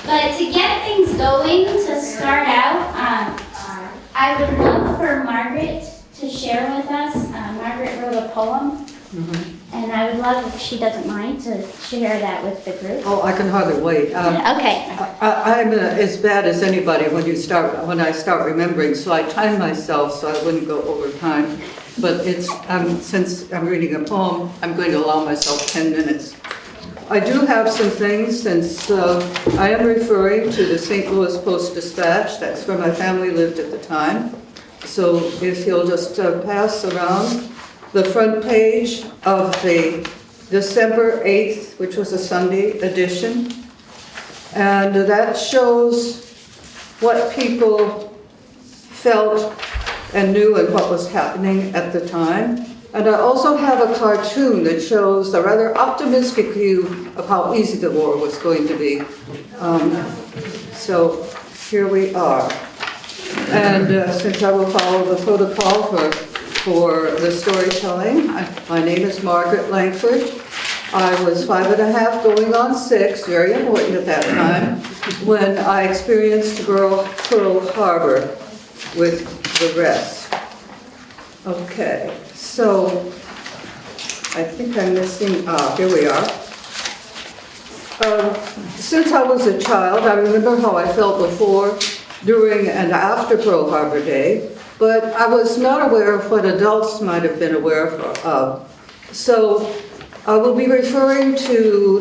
But to get things going, to start out, I would love for Margaret to share with us. Margaret wrote a poem, and I would love, if she doesn't mind, to share that with the group. Oh, I can hardly wait. Okay. I'm as bad as anybody when I start remembering, so I time myself so I wouldn't go over time. But since I'm reading a poem, I'm going to allow myself 10 minutes. I do have some things, since I am referring to the St. Louis Post-Dispatch. That's where my family lived at the time. So if you'll just pass around the front page of the December 8th, which was a Sunday edition. And that shows what people felt and knew and what was happening at the time. And I also have a cartoon that shows a rather optimistic view of how easy the war was going to be. So here we are. And since I will follow the protocol for the storytelling, my name is Margaret Langford. I was 5.5 going on 6, very important at that time, when I experienced Pearl Harbor with the rest. Okay, so I think I'm missing, here we are. Since I was a child, I remember how I felt before, during, and after Pearl Harbor Day, but I was not aware of what adults might have been aware of. So I will be referring to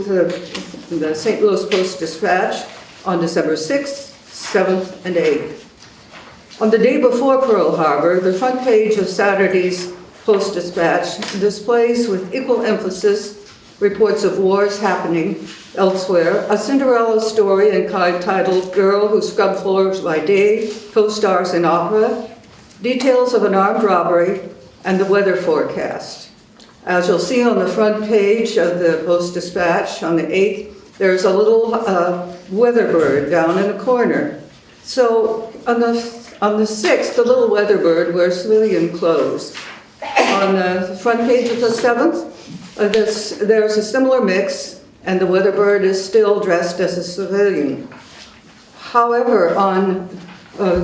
the St. Louis Post-Dispatch on December 6th, 7th, and 8th. On the day before Pearl Harbor, the front page of Saturday's Post-Dispatch displays with equal emphasis reports of wars happening elsewhere, a Cinderella story entitled Girl Who Scrubbed Floors by Day, co-stars in opera, details of an armed robbery, and the weather forecast. As you'll see on the front page of the Post-Dispatch on the 8th, there's a little weather bird down in the corner. So on the 6th, the little weather bird wears civilian clothes. On the front page of the 7th, there's a similar mix, and the weather bird is still dressed as a civilian. However, on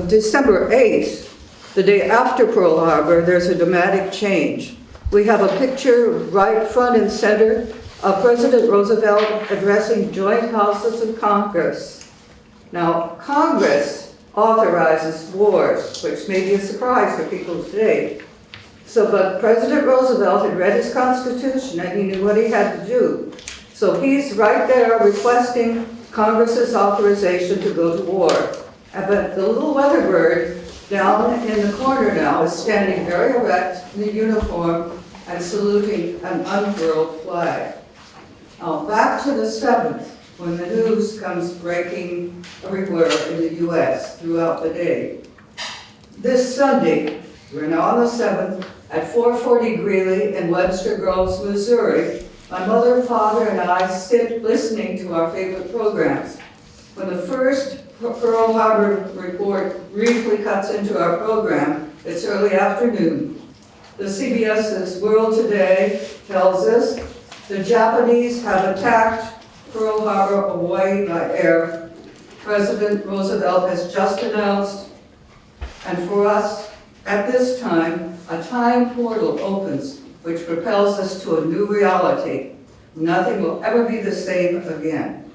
December 8th, the day after Pearl Harbor, there's a dramatic change. We have a picture right front and center of President Roosevelt addressing joint houses of Congress. Now, Congress authorizes wars, which may be a surprise for people today. But President Roosevelt had read his Constitution and he knew what he had to do. So he's right there requesting Congress's authorization to go to war. But the little weather bird down in the corner now is standing very erect in the uniform and saluting an unfurled flag. Now back to the 7th, when the news comes breaking everywhere in the U.S. throughout the day. This Sunday, we're now on the 7th, at 440 Greeley in Webster Groves, Missouri, my mother, father, and I sit listening to our favorite programs. When the first Pearl Harbor report briefly cuts into our program, it's early afternoon. The CBS's World Today tells us the Japanese have attacked Pearl Harbor, Hawaii by air. President Roosevelt has just announced, and for us, at this time, a time portal opens which propels us to a new reality. Nothing will ever be the same again.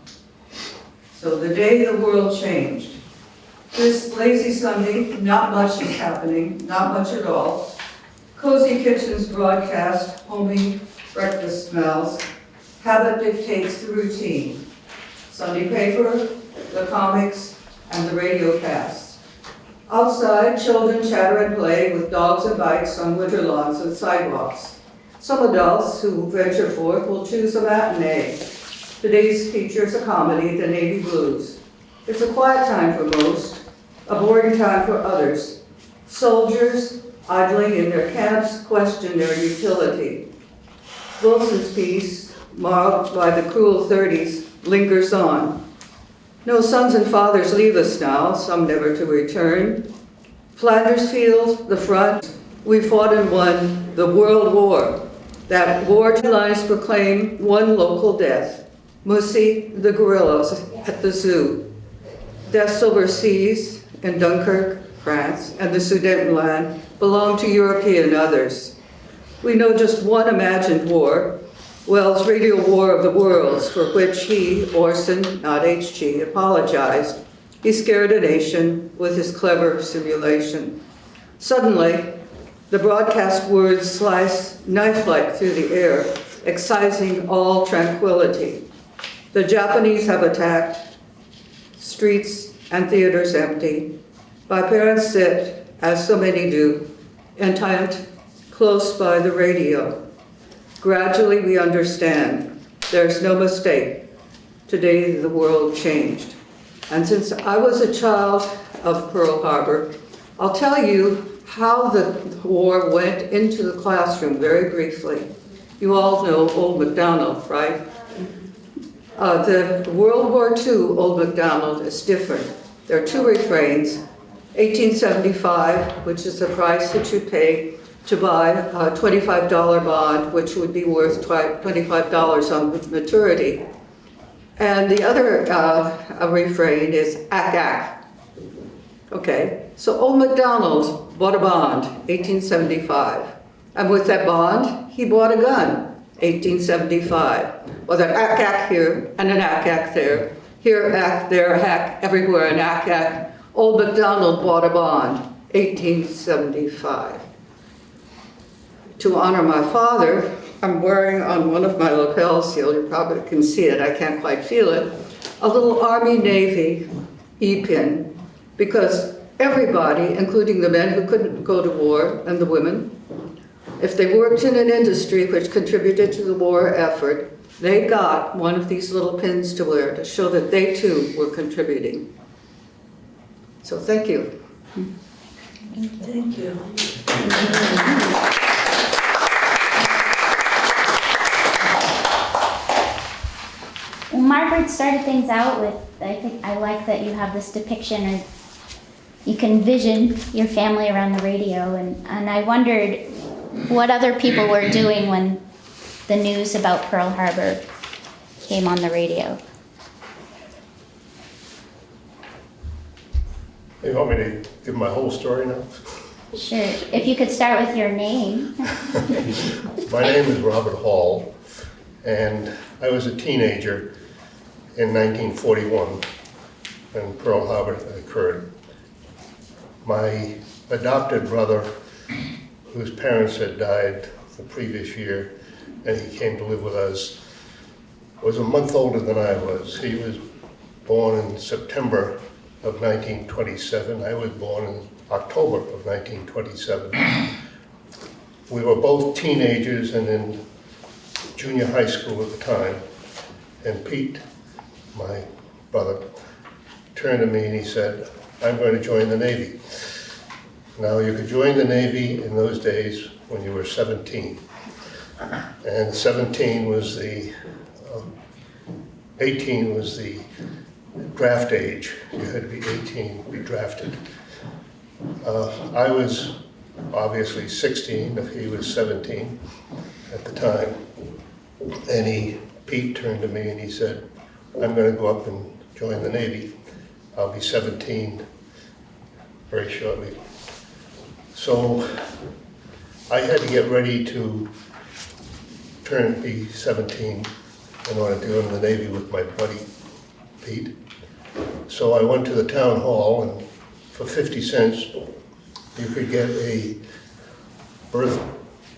So the day the world changed. This lazy Sunday, not much is happening, not much at all. Cozy kitchens broadcast homey breakfast smells. Habit dictates the routine. Sunday paper, the comics, and the radio casts. Outside, children chatter and play with dogs and bikes on winter lawns and sidewalks. Some adults who venture forth will choose a matinee. Today's features a comedy, The Navy Blues. It's a quiet time for most, a boring time for others. Soldiers, idling in their camps, question their utility. Wilson's piece, marked by the cruel 30s, lingers on. No sons and fathers leave us now, some never to return. Flanders Field, the front, we fought and won the World War. That war lines proclaim one local death. Mussy, the gorillas at the zoo. deaths overseas in Dunkirk, France, and the Sudetenland belong to European others. We know just one imagined war, Wells' Radio War of the Worlds, for which he, Orson, not H.G., apologized. He scared a nation with his clever simulation. Suddenly, the broadcast words slice knife-like through the air, excising all tranquility. The Japanese have attacked, streets and theaters empty. My parents sit, as so many do, intent, close by the radio. Gradually we understand there's no mistake. Today the world changed. And since I was a child of Pearl Harbor, I'll tell you how the war went into the classroom very briefly. You all know Old MacDonald, right? The World War II Old MacDonald is different. There are two refrains. 1875, which is the price that you pay to buy a $25 bond, which would be worth $25 on maturity. And the other refrain is ack ack. Okay, so Old MacDonald bought a bond, 1875. And with that bond, he bought a gun, 1875. Well, an ack ack here and an ack ack there. Here ack, there hack, everywhere an ack ack. Old MacDonald bought a bond, 1875. To honor my father, I'm wearing on one of my lapels here, you probably can see it, I can't quite feel it, a little Army-Navy E-pin, because everybody, including the men who couldn't go to war and the women, if they worked in an industry which contributed to the war effort, they got one of these little pins to wear to show that they too were contributing. So thank you. Thank you. Well, Margaret started things out with, I like that you have this depiction, or you can vision your family around the radio, and I wondered what other people were doing when the news about Pearl Harbor came on the radio. You want me to give my whole story now? Sure, if you could start with your name. My name is Robert Hall, and I was a teenager in 1941 when Pearl Harbor occurred. My adopted brother, whose parents had died the previous year, and he came to live with us, was a month older than I was. He was born in September of 1927. I was born in October of 1927. We were both teenagers and in junior high school at the time, and Pete, my brother, turned to me and he said, "I'm going to join the Navy." Now, you could join the Navy in those days when you were 17, and 17 was the, 18 was the draft age. You had to be 18 to be drafted. I was obviously 16, if he was 17 at the time, and Pete turned to me and he said, "I'm going to go up and join the Navy. I'll be 17 very shortly." So I had to get ready to be 17 in order to go into the Navy with my buddy Pete. So I went to the town hall, and for 50 cents you could get a birth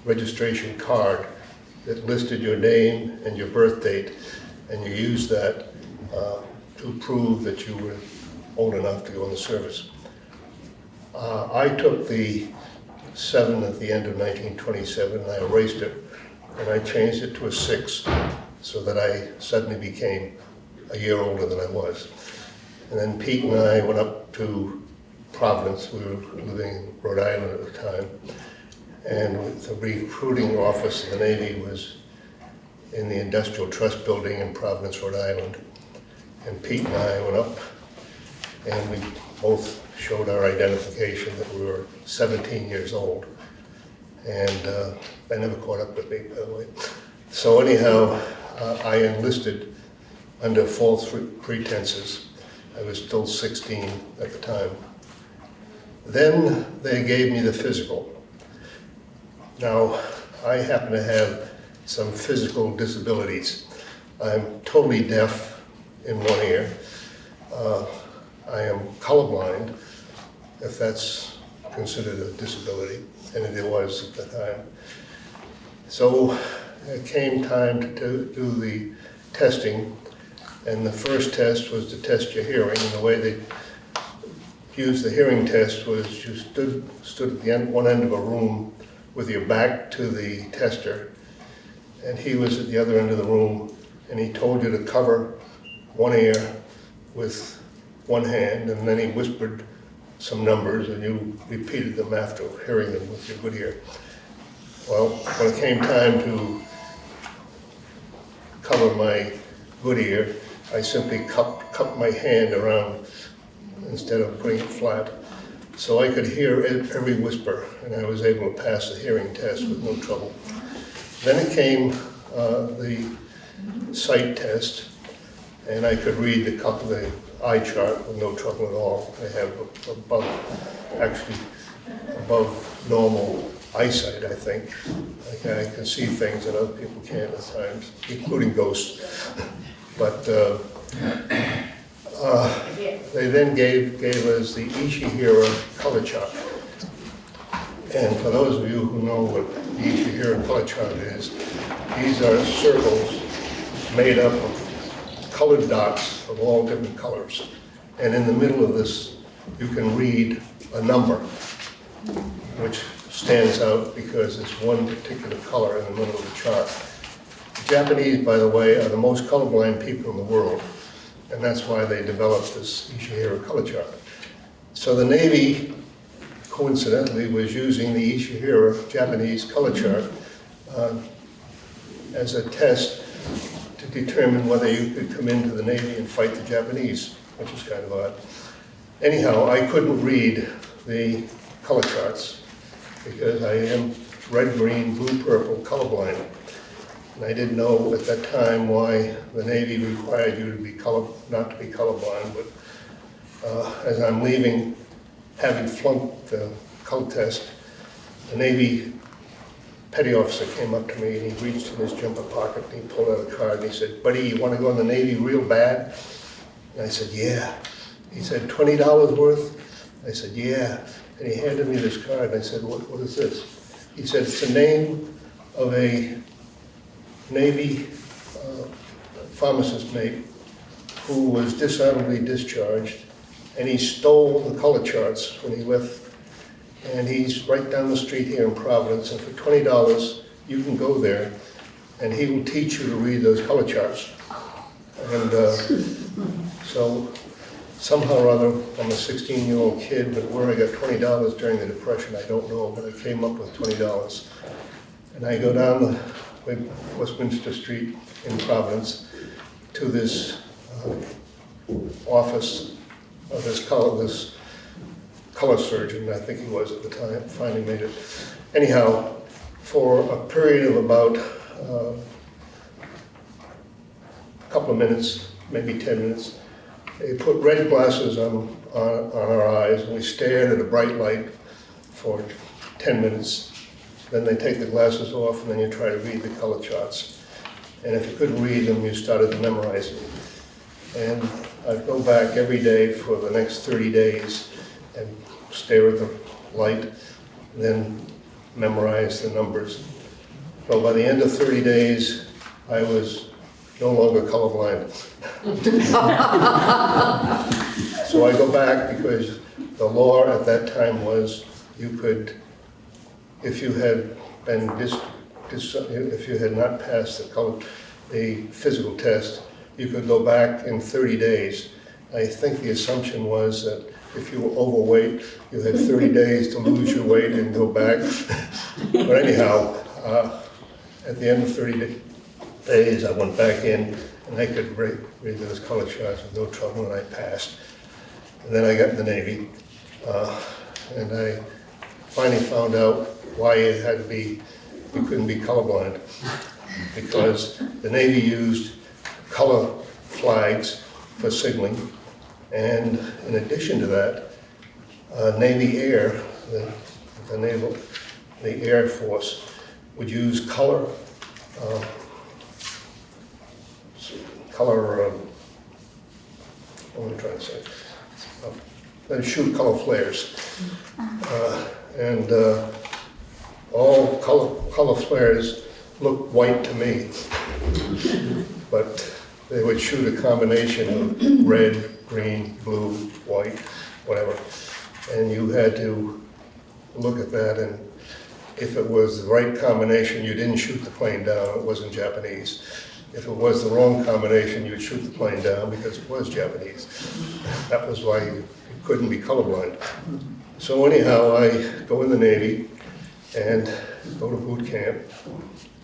registration card that listed your name and your birth date, and you used that to prove that you were old enough to go in the service. I took the 7 at the end of 1927 and I erased it, and I changed it to a 6 so that I suddenly became a year older than I was. And then Pete and I went up to Providence. We were living in Rhode Island at the time, and the recruiting office of the Navy was in the Industrial Trust Building in Providence, Rhode Island. And Pete and I went up, and we both showed our identification that we were 17 years old. And they never caught up with me, by the way. So anyhow, I enlisted under false pretenses I was still 16 at the time. Then they gave me the physical. Now, I happen to have some physical disabilities. I'm totally deaf in one ear. I am colorblind, if that's considered a disability, and it was at the time. So it came time to do the testing, and the first test was to test your hearing, and the way they used the hearing test was you stood at the one end of a room with your back to the tester, and he was at the other end of the room, and he told you to cover one ear with one hand, and then he whispered some numbers, and you repeated them after hearing them with your good ear. Well, when it came time to cover my good ear, I simply cupped my hand around instead of putting it flat. So I could hear every whisper, and I was able to pass the hearing test with no trouble. Then it came the sight test, and I could read the eye chart with no trouble at all. I have above normal eyesight, I think. I can see things that other people can't at times, including ghosts. But they then gave us the Ishihara color chart. And for those of you who know what the Ishihara color chart is, these are circles made up of colored dots of all different colors. And in the middle of this, you can read a number, which stands out because it's one particular color in the middle of the chart. The Japanese, by the way, are the most colorblind people in the world, and that's why they developed this Ishihara color chart. So the Navy, coincidentally, was using the Ishihara Japanese color chart as a test to determine whether you could come into the Navy and fight the Japanese, which is kind of odd. Anyhow, I couldn't read the color charts because I am red, green, blue, purple colorblind. And I didn't know at that time why the Navy required you to be not to be colorblind, but as I'm leaving, having flunked the color test, the Navy petty officer came up to me and he reached in his jumper pocket and he pulled out a card and he said, "Buddy, you want to go in the Navy real bad?" And I said, "Yeah." He said, "$20 worth?" I said, "Yeah." And he handed me this card and I said, what is this? He said, "It's the name of a Navy pharmacist mate who was dishonorably discharged, and he stole the color charts when he left. And he's right down the street here in Providence, and for $20 you can go there and he will teach you to read those color charts." And so somehow or other, I'm a 16-year-old kid, but where I got $20 during the Depression, I don't know, but I came up with $20. And I go down the Westminster Street in Providence to this office of this color surgeon, I think he was at the time, finally made it. Anyhow, for a period of about a couple of minutes, maybe 10 minutes, they put red glasses on our eyes, and we stared at a bright light for 10 minutes. Then they take the glasses off, and then you try to read the color charts. And if you couldn't read them, you started to memorize them. And I'd go back every day for the next 30 days and stare at the light, and then memorize the numbers. So by the end of 30 days, I was no longer colorblind. So I go back because the law at that time was you could, if you had been if you had not passed the physical test, you could go back in 30 days. I think the assumption was that if you were overweight, you had 30 days to lose your weight and go back. But anyhow, at the end of 30 days, I went back in and I could read those color charts with no trouble, and I passed. And then I got in the Navy, and I finally found out why it had to be, you couldn't be colorblind, because the Navy used color flags for signaling, And in addition to that, Navy Air, the Air Force, would use color, what am I trying to say? They shoot color flares. And all color flares look white to me. But they would shoot a combination of red, green, blue, white, whatever. And you had to look at that, and if it was the right combination, you didn't shoot the plane down, it wasn't Japanese. If it was the wrong combination, you'd shoot the plane down because it was Japanese. That was why you couldn't be colorblind. So anyhow, I go in the Navy and go to boot camp,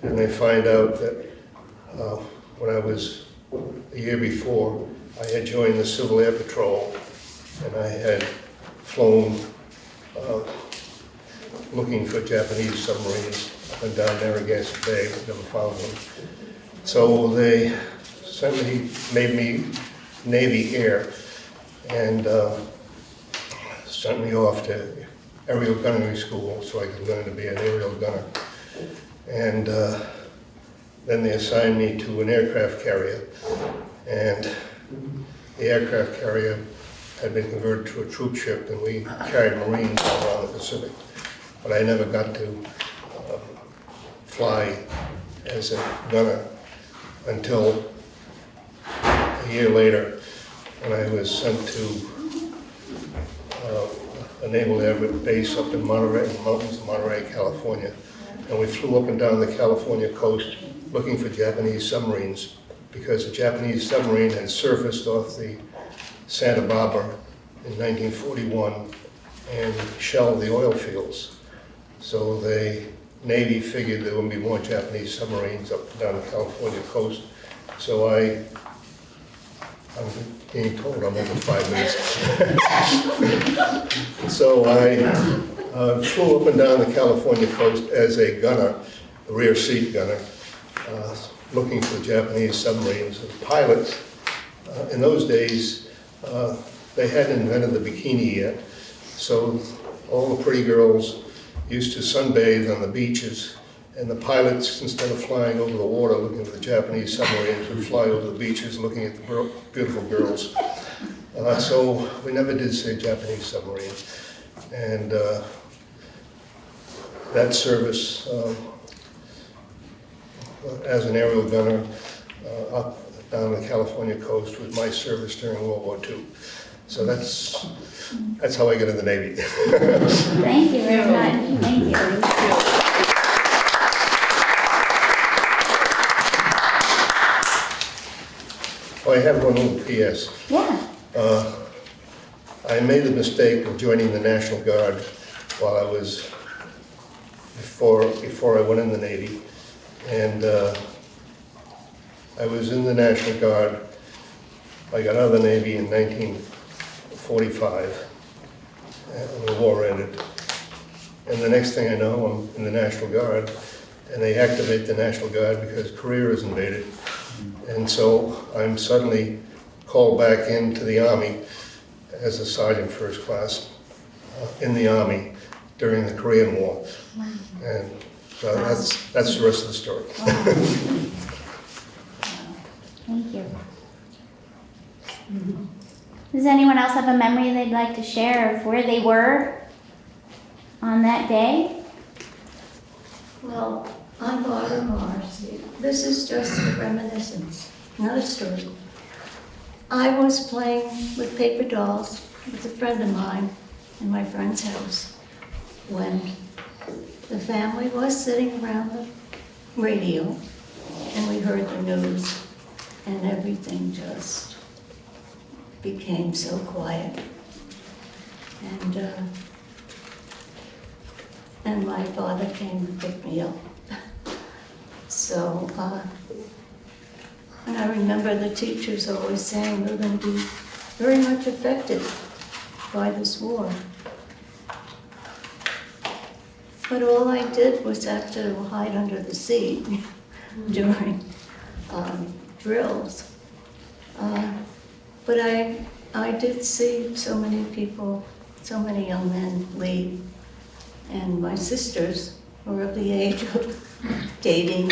and I find out that when I was a year before, I had joined the Civil Air Patrol, and I had flown looking for Japanese submarines up and down Narragansett Bay, but never found them. So they made me Navy Air, and sent me off to aerial gunnery school so I could learn to be an aerial gunner. And then they assigned me to an aircraft carrier, and the aircraft carrier had been converted to a troop ship, and we carried Marines all around the Pacific. But I never got to fly as a gunner until a year later, when I was sent to a naval air base up in Monterey, in the mountains of Monterey, California. And we flew up and down the California coast looking for Japanese submarines, because a Japanese submarine had surfaced off the Santa Barbara in 1941 and shelled the oil fields. So the Navy figured there would be more Japanese submarines up and down the California coast. So I'm being told I'm over 5 minutes. So I flew up and down the California coast as a gunner, a rear seat gunner, looking for Japanese submarines. And pilots, in those days, they hadn't invented the bikini yet. So all the pretty girls used to sunbathe on the beaches, and the pilots, instead of flying over the water looking for the Japanese submarines, would fly over the beaches looking at the beautiful girls. So we never did say Japanese submarine. And that service as an aerial gunner up down the California coast was my service during World War II. So that's how I got in the Navy. Thank you very much. Thank you. Oh, I have one little PS. Yeah. I made the mistake of joining the National Guard while I was, before I went in the Navy. And I was in the National Guard. I got out of the Navy in 1945, and the war ended. And the next thing I know, I'm in the National Guard, and they activate the National Guard because Korea is invaded. And so I'm suddenly called back into the Army as a sergeant first class in the Army during the Korean War. And so that's the rest of the story. Thank you. Does anyone else have a memory they'd like to share of where they were on that day? Well, I'm Barbara Mars. This is just a reminiscence, not a story. I was playing with paper dolls with a friend of mine in my friend's house when the family was sitting around the radio and we heard the news, and everything just became so quiet. And my father came to pick me up. So, and I remember the teachers always saying we're going to be very much affected by this war. But all I did was have to hide under the seat during drills. But I I did see so many people, so many young men leave. And my sisters were of the age of dating,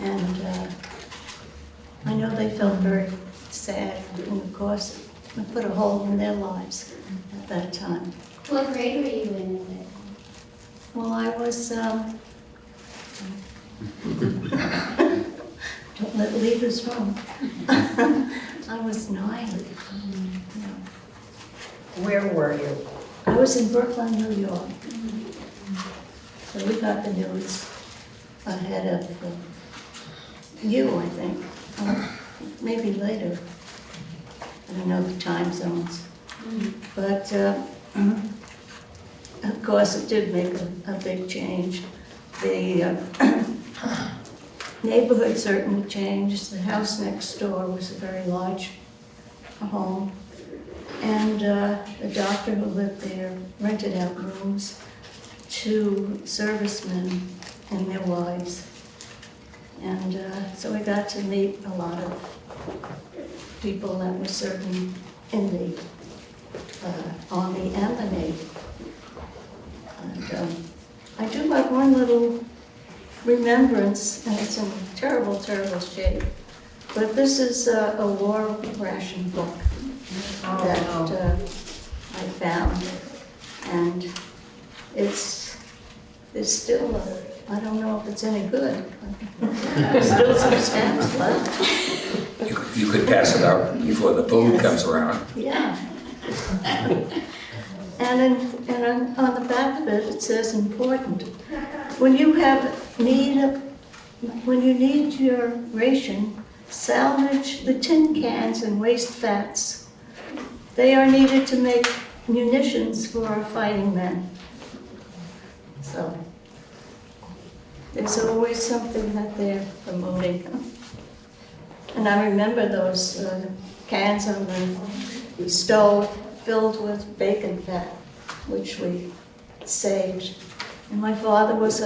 and I know they felt very sad, and of course, it put a hole in their lives at that time. What grade were you in at that time? Well, I was, don't leave this room. I was 9. Where were you? I was in Brooklyn, New York. So we got the news ahead of you, I think, or maybe later. I don't know the time zones. But of course, it did make a big change. The neighborhood certainly changed. The house next door was a very large home. And the doctor who lived there rented out rooms to servicemen and their wives. And so we got to meet a lot of people that were serving in the Army and the Navy. And I do have one little remembrance, and it's in terrible, terrible shape. But this is a war ration book that I found. And it's still, I don't know if it's any good. There's still some stamps left. You could pass it out before the food comes around. Yeah. And on the back of it, it says important. When you need your ration, salvage the tin cans and waste fats. They are needed to make munitions for our fighting men. So there's always something that they're promoting. And I remember those cans on the stove filled with bacon fat, which we saved. And my father was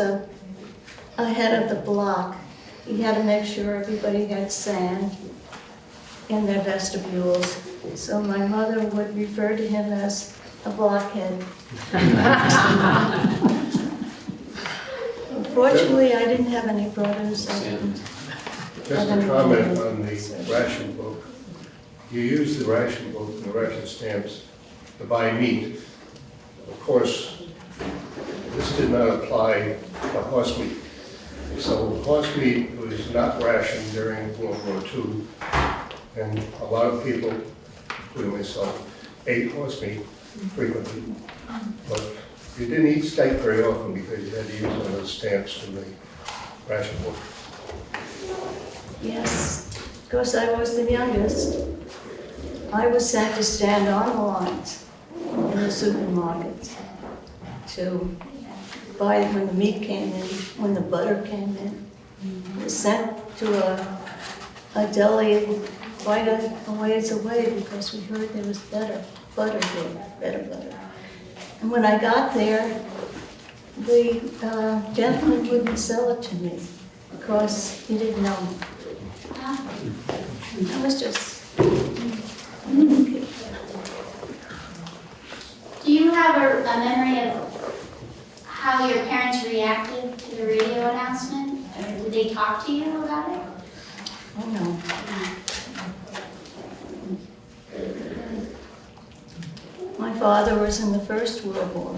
ahead of the block. He had to make sure everybody had sand in their vestibules. So my mother would refer to him as a blockhead. Unfortunately, I didn't have any brothers. Just a comment on the ration book. You use the ration book and the ration stamps to buy meat. Of course, this did not apply to horse meat. So horse meat was not rationed during World War II, and a lot of people, including myself, ate horse meat frequently. But you didn't eat steak very often because you had to use one of those stamps from the ration book. Yes, because I was the youngest. I was sent to stand on the lines in the supermarket to buy when the meat came in, when the butter came in. I was sent to a deli quite a ways away because we heard there was better butter there, better butter. And when I got there, the gentleman wouldn't sell it to me because he didn't know me. I was just okay. Do you have a memory of how your parents reacted to the radio announcement? Or did they talk to you about it? Oh, no. My father was in the First World War.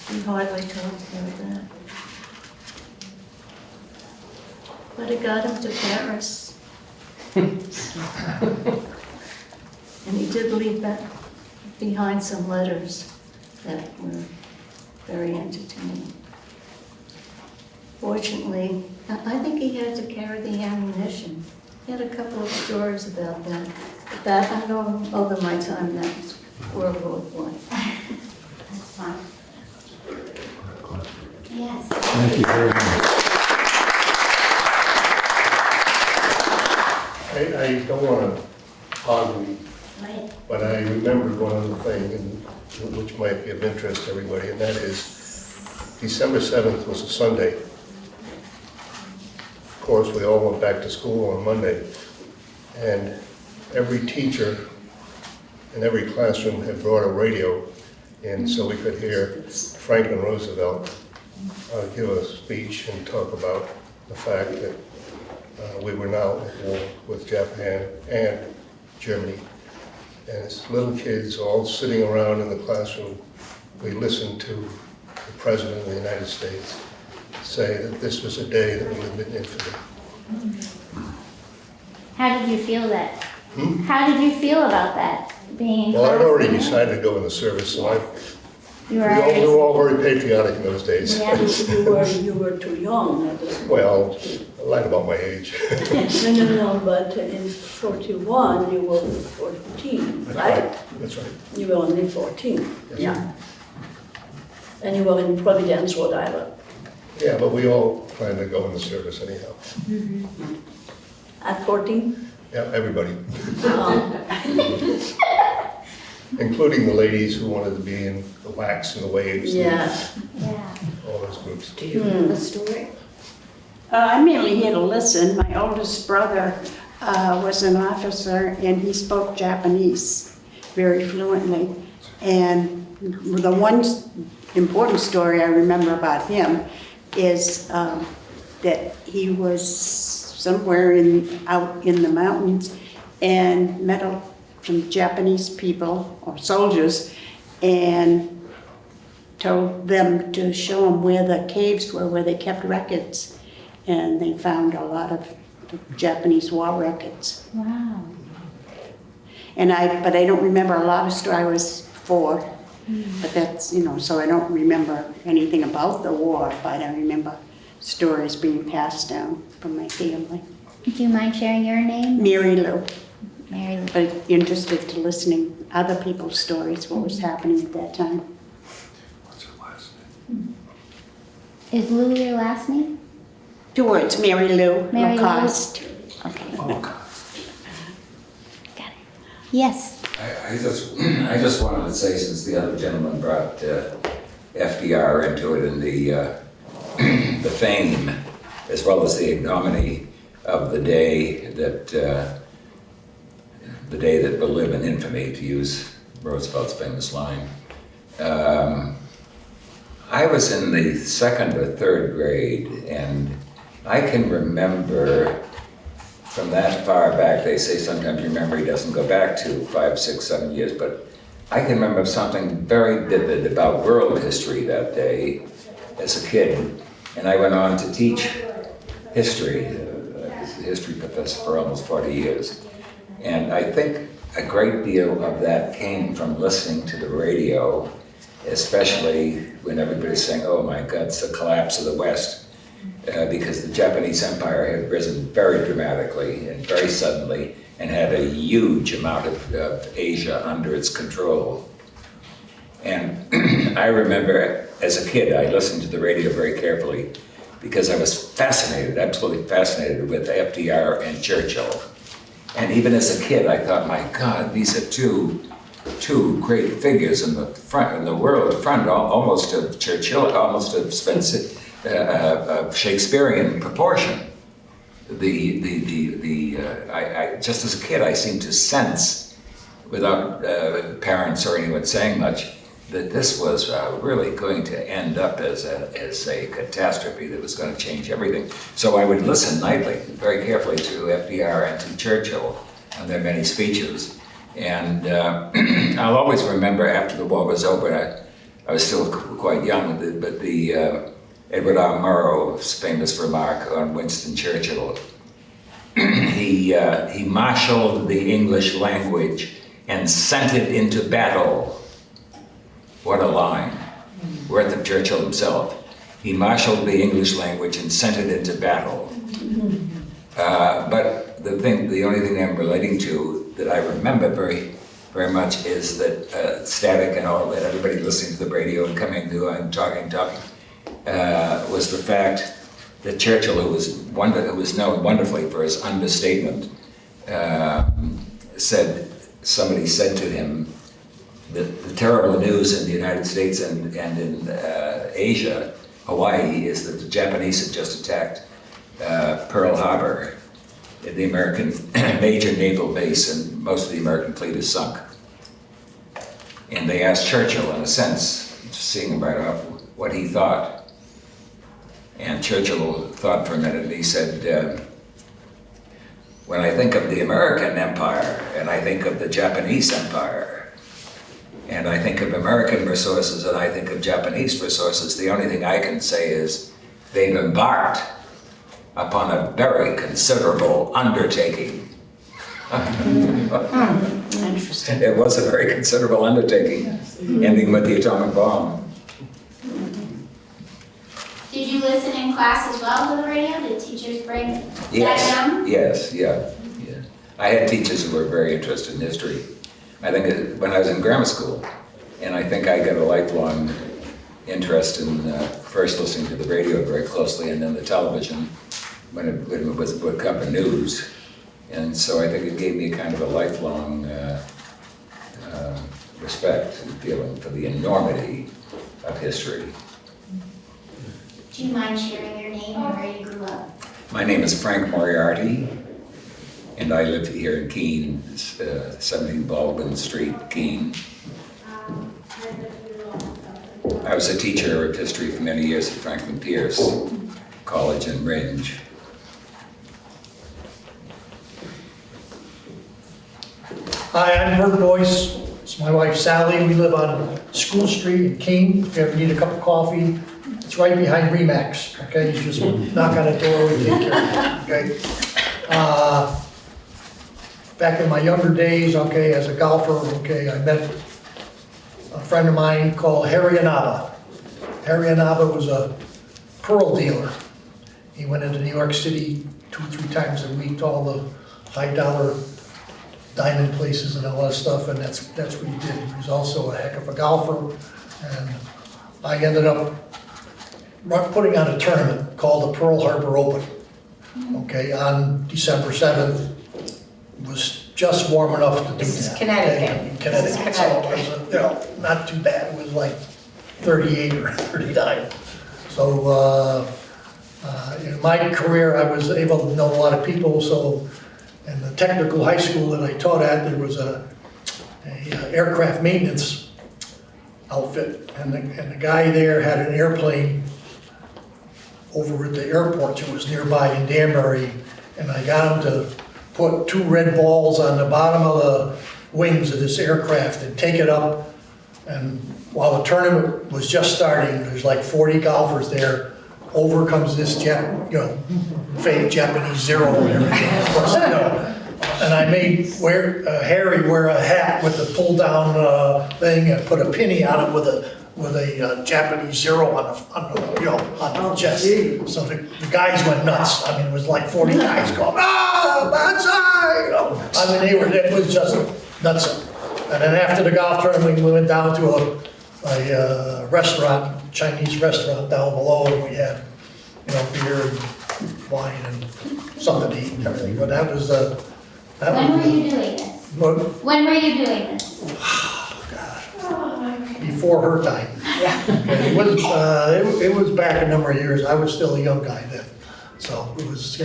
He hardly talked about that. But it got him to Paris. And he did leave behind some letters that were very entertaining. Fortunately, I think he had to carry the ammunition. He had a couple of stories about that. But that, I know over my time, that was World War I. That's fine. Yes. Thank you very much. I don't want to hog you, Right. but I remembered one other thing, which might be of interest to everybody, and that is December 7th was a Sunday. Of course, we all went back to school on Monday, and every teacher and every classroom had brought a radio in so we could hear Franklin Roosevelt give a speech and talk about the fact that we were now at war with Japan and Germany. And as little kids all sitting around in the classroom, we listened to the President of the United States say that this was a day that we lived in infamy. How did you feel that? How did you feel about that? Being Well, I'd already class? decided to go in the service, so You we were were already. all very patriotic in those days. Yeah. You were too young at this point. Well, I lied about my age. No, but in 41, you were 14, right? That's right. You were only 14, yeah. And you were in Providence, Rhode Island. Yeah, but we all planned to go in the service anyhow. At 14? Yeah, everybody, Um, including the ladies who wanted to be in the wax and the waves. and Yeah. Yeah. all those groups. Do you know the story? I'm merely here to listen. My oldest brother was an officer and he spoke Japanese very fluently. And the one important story I remember about him is that he was somewhere out in the mountains and met some Japanese people or soldiers and told them to show him where the caves were, where they kept records. And they found a lot of Japanese war records. Wow. But I don't remember a lot of story. I was 4, but that's, so I don't remember anything about the war, but I remember stories being passed down from my family. Do you mind sharing your name? Mary Lou, Mary Lou. but interested to listening other people's stories, what was happening at that time. What's her last name? Is Lou your last name? 2 words, Mary Lou Mary Lou. Lacoste. Okay. Oh, God. Got it. Yes. I just wanted to say, since the other gentleman brought FDR into it, and the fame as well as the ignominy of the day that will live in infamy, to use Roosevelt's famous line. I was in the 2nd or 3rd grade, and I can remember from that far back. They say sometimes your memory doesn't go back to 5, 6, 7 years, but I can remember something very vivid about world history that day as a kid. And I went on to teach history, as a history professor for almost 40 years. And I think a great deal of that came from listening to the radio, especially when everybody's saying, oh my God, it's the collapse of the West. Because the Japanese Empire had risen very dramatically and very suddenly and had a huge amount of Asia under its control. And I remember as a kid, I listened to the radio very carefully because I was fascinated, absolutely fascinated with FDR and Churchill. And even as a kid, I thought, my God, these are two great figures in the front, in the world front, almost of Churchill, almost of Spencer. Shakespearean proportion. I just as a kid, I seemed to sense, without parents or anyone saying much, that this was really going to end up as a catastrophe that was going to change everything. So I would listen nightly, very carefully, to FDR and to Churchill and their many speeches. And I'll always remember after the war was over, I was still quite young, but Edward R. Murrow's famous remark on Winston Churchill. He marshaled the English language and sent it into battle. What a line. Worth of Churchill himself. He marshaled the English language and sent it into battle. But the only thing I'm relating to that I remember very, very much is that static and all that, everybody listening to the radio and coming to and talking, was the fact that Churchill, who was known wonderfully for his understatement, somebody said to him that the terrible news in the United States and in Asia, Hawaii, is that the Japanese had just attacked Pearl Harbor, the American major naval base, and most of the American fleet is sunk. And they asked Churchill, in a sense, seeing him right off, what he thought. And Churchill thought for a minute, and he said, when I think of the American Empire, and I think of the Japanese Empire, and I think of American resources, and I think of Japanese resources, the only thing I can say is they've embarked upon a very considerable undertaking. Interesting. It was a very considerable undertaking, ending with the atomic bomb. Did you listen in class as well to the radio? Did teachers bring that Yes, down? yes, yeah. I had teachers who were very interested in history. I think when I was in grammar school, and I think I got a lifelong interest in first listening to the radio very closely and then the television when it would cover news. And so I think it gave me kind of a lifelong respect and feeling for the enormity of history. Do you mind sharing your name and where you grew up? My name is Frank Moriarty, and I live here in Keene, 17 Baldwin Street, Keene. I was a teacher of history for many years at Franklin Pierce College in Ringe. Hi, I'm Bert Boyce. It's my wife Sally. We live on School Street in Keene. If you ever need a cup of coffee, it's right behind Remax. Okay, you just knock on the door, we take care of it. Okay. Back in my younger days, okay, as a golfer, okay, I met a friend of mine called Harry Anaba. Harry Anaba was a pearl dealer. He went into New York City 2 or 3 times a week to all the high dollar diamond places and all that stuff, and that's what he did. He was also a heck of a golfer, and I ended up putting on a tournament called the Pearl Harbor Open, okay, on December 7th. It was just warm enough to do that. This is Connecticut. Okay, in Connecticut, so it was, you know, not too bad. It was like 38 or 39. So in my career, I was able to know a lot of people, so in the technical high school that I taught at, there was a aircraft maintenance outfit, and the guy there had an airplane over at the airport that was nearby in Danbury, and I got him to put 2 red balls on the bottom of the wings of this aircraft and take it up, and while the tournament was just starting, there's like 40 golfers there, over comes this fake Japanese zero and everything, of course, you know. And I made Harry wear a hat with the pull down thing and put a penny on it with a Japanese zero on the chest. So the guys went nuts. I mean, it was like 40 guys going, Banzai! You know, I mean, it was just nuts. And then after the golf tournament, we went down to a restaurant, Chinese restaurant down below, and we had, beer and wine and something to eat and everything. But that was When were you doing this? What? When were you doing this? Before her time. It was back a number of years. I was still a young guy then. So it was,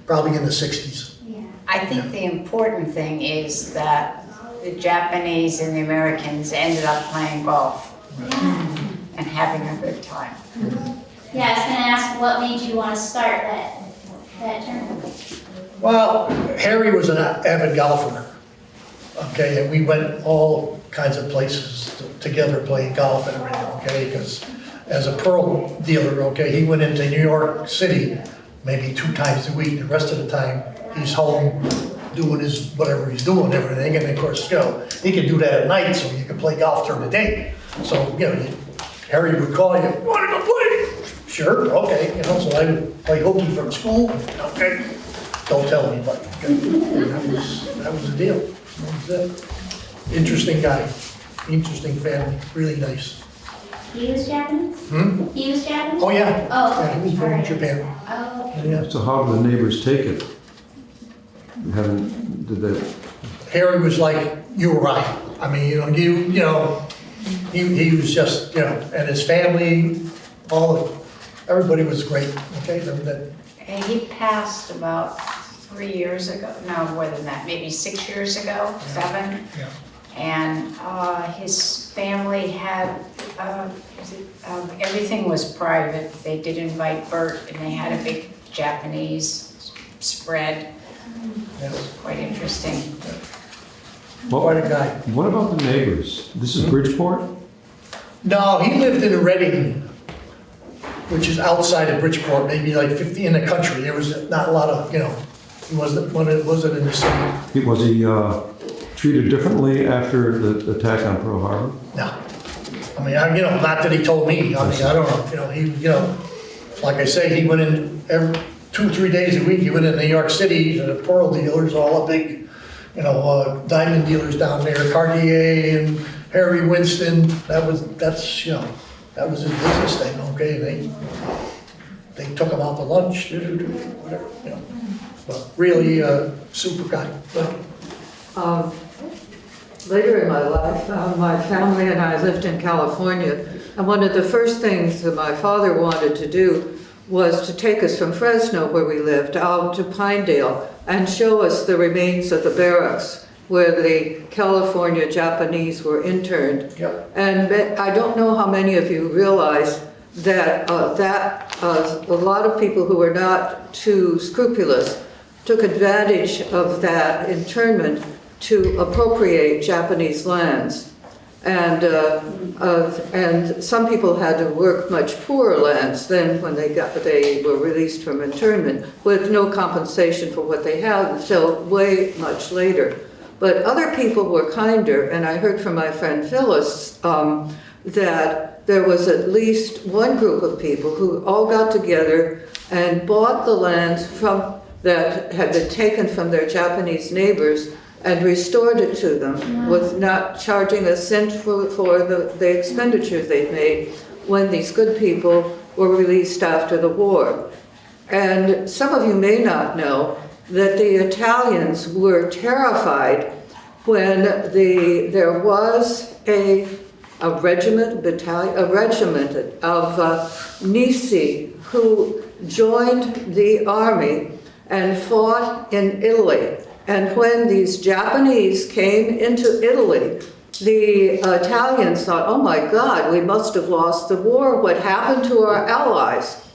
probably in the 60s. Yeah. I think the important thing is that the Japanese and the Americans ended up playing golf and having a good time. Yeah, I was gonna ask, what made you want to start that tournament? Well, Harry was an avid golfer. Okay, and we went all kinds of places together playing golf and everything, okay? Because as a pearl dealer, okay, he went into New York City maybe 2 times a week. The rest of the time, he's home doing his, whatever he's doing, everything. And of course, he could do that at night, so you could play golf during the day. So, Harry would call you, you want to go play? Sure, okay, so I would play hooky from school, okay? Don't tell anybody. Okay? That was the deal. That was it. Interesting guy, interesting family, really nice. He was Japanese? He was Japanese? Oh, yeah. Oh, Yeah, he was born in alright. Japan. Oh, okay. Yeah. So how do the neighbors take it? Did they? Harry was like you or I. I mean, he was just, and his family, everybody was great, okay? And he passed about 3 years ago, no, more than that, maybe 6 years ago, 7. Yeah. And his family had, everything was private. They did invite Bert, and they had a big Japanese spread. It was quite interesting. Quite a guy. What about the neighbors? This is Bridgeport? No, he lived in Reading, which is outside of Bridgeport, maybe like 50 in the country. There was not a lot of, he wasn't in the city. Was he treated differently after the attack on Pearl Harbor? No. I mean, not that he told me. I mean, I don't know. He, like I say, he went in every 2-3 days a week. He went in New York City to the pearl dealers, all the big, diamond dealers down there, Cartier and Harry Winston. That was his business thing. Okay, they took him out to lunch, whatever. But really, super guy. Later in my life, my family and I lived in California, and one of the first things that my father wanted to do was to take us from Fresno, where we lived, out to Pinedale and show us the remains of the barracks where the California Japanese were interned. Yep. And I don't know how many of you realize that a lot of people who were not too scrupulous took advantage of that internment to appropriate Japanese lands. And some people had to work much poorer lands than when they were released from internment, with no compensation for what they had until way much later. But other people were kinder, and I heard from my friend Phyllis that there was at least one group of people who all got together and bought the lands that had been taken from their Japanese neighbors and restored it to them with not charging a cent for the expenditures they'd made when these good people were released after the war. And some of you may not know that the Italians were terrified when there was a regiment of Nisi who joined the army and fought in Italy. And when these Japanese came into Italy, the Italians thought, oh my God, we must have lost the war. What happened to our allies?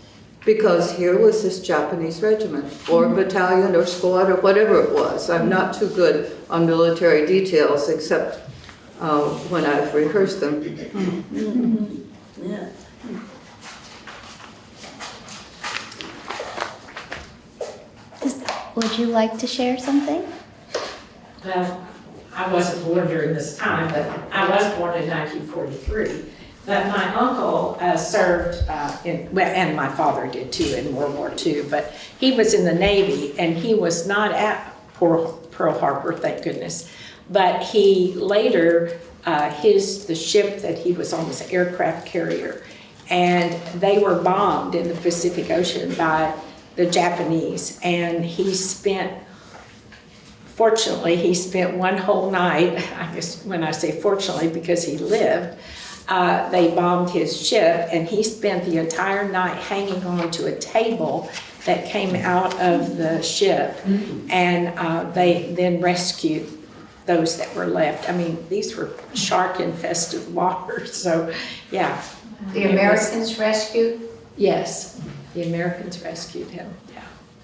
Because here was this Japanese regiment, or battalion, or squad, or whatever it was. I'm not too good on military details, except when I've rehearsed them. Yeah. Would you like to share something? Well, I wasn't born during this time, but I was born in 1943. But my uncle served and my father did too in World War II, but he was in the Navy and he was not at Pearl Harbor, thank goodness. But he later, the ship that he was on was an aircraft carrier, and they were bombed in the Pacific Ocean by the Japanese, and fortunately, he spent one whole night, I guess when I say fortunately because he lived, they bombed his ship, and he spent the entire night hanging on to a table that came out of the ship, and they then rescued those that were left. I mean, these were shark-infested waters, so yeah. The Americans rescued? Yes, the Americans rescued him, yeah,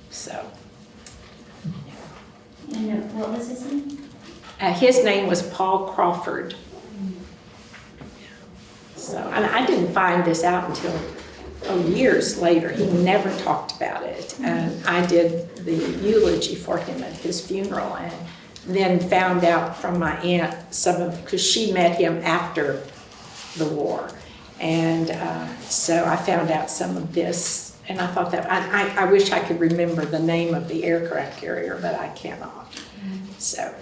so. And what was his name? His name was Paul Crawford. So, and I didn't find this out until years later. He never talked about it. And I did the eulogy for him at his funeral, and then found out from my aunt because she met him after the war. And so I found out some of this, and I thought that, I wish I could remember the name of the aircraft carrier, but I cannot. So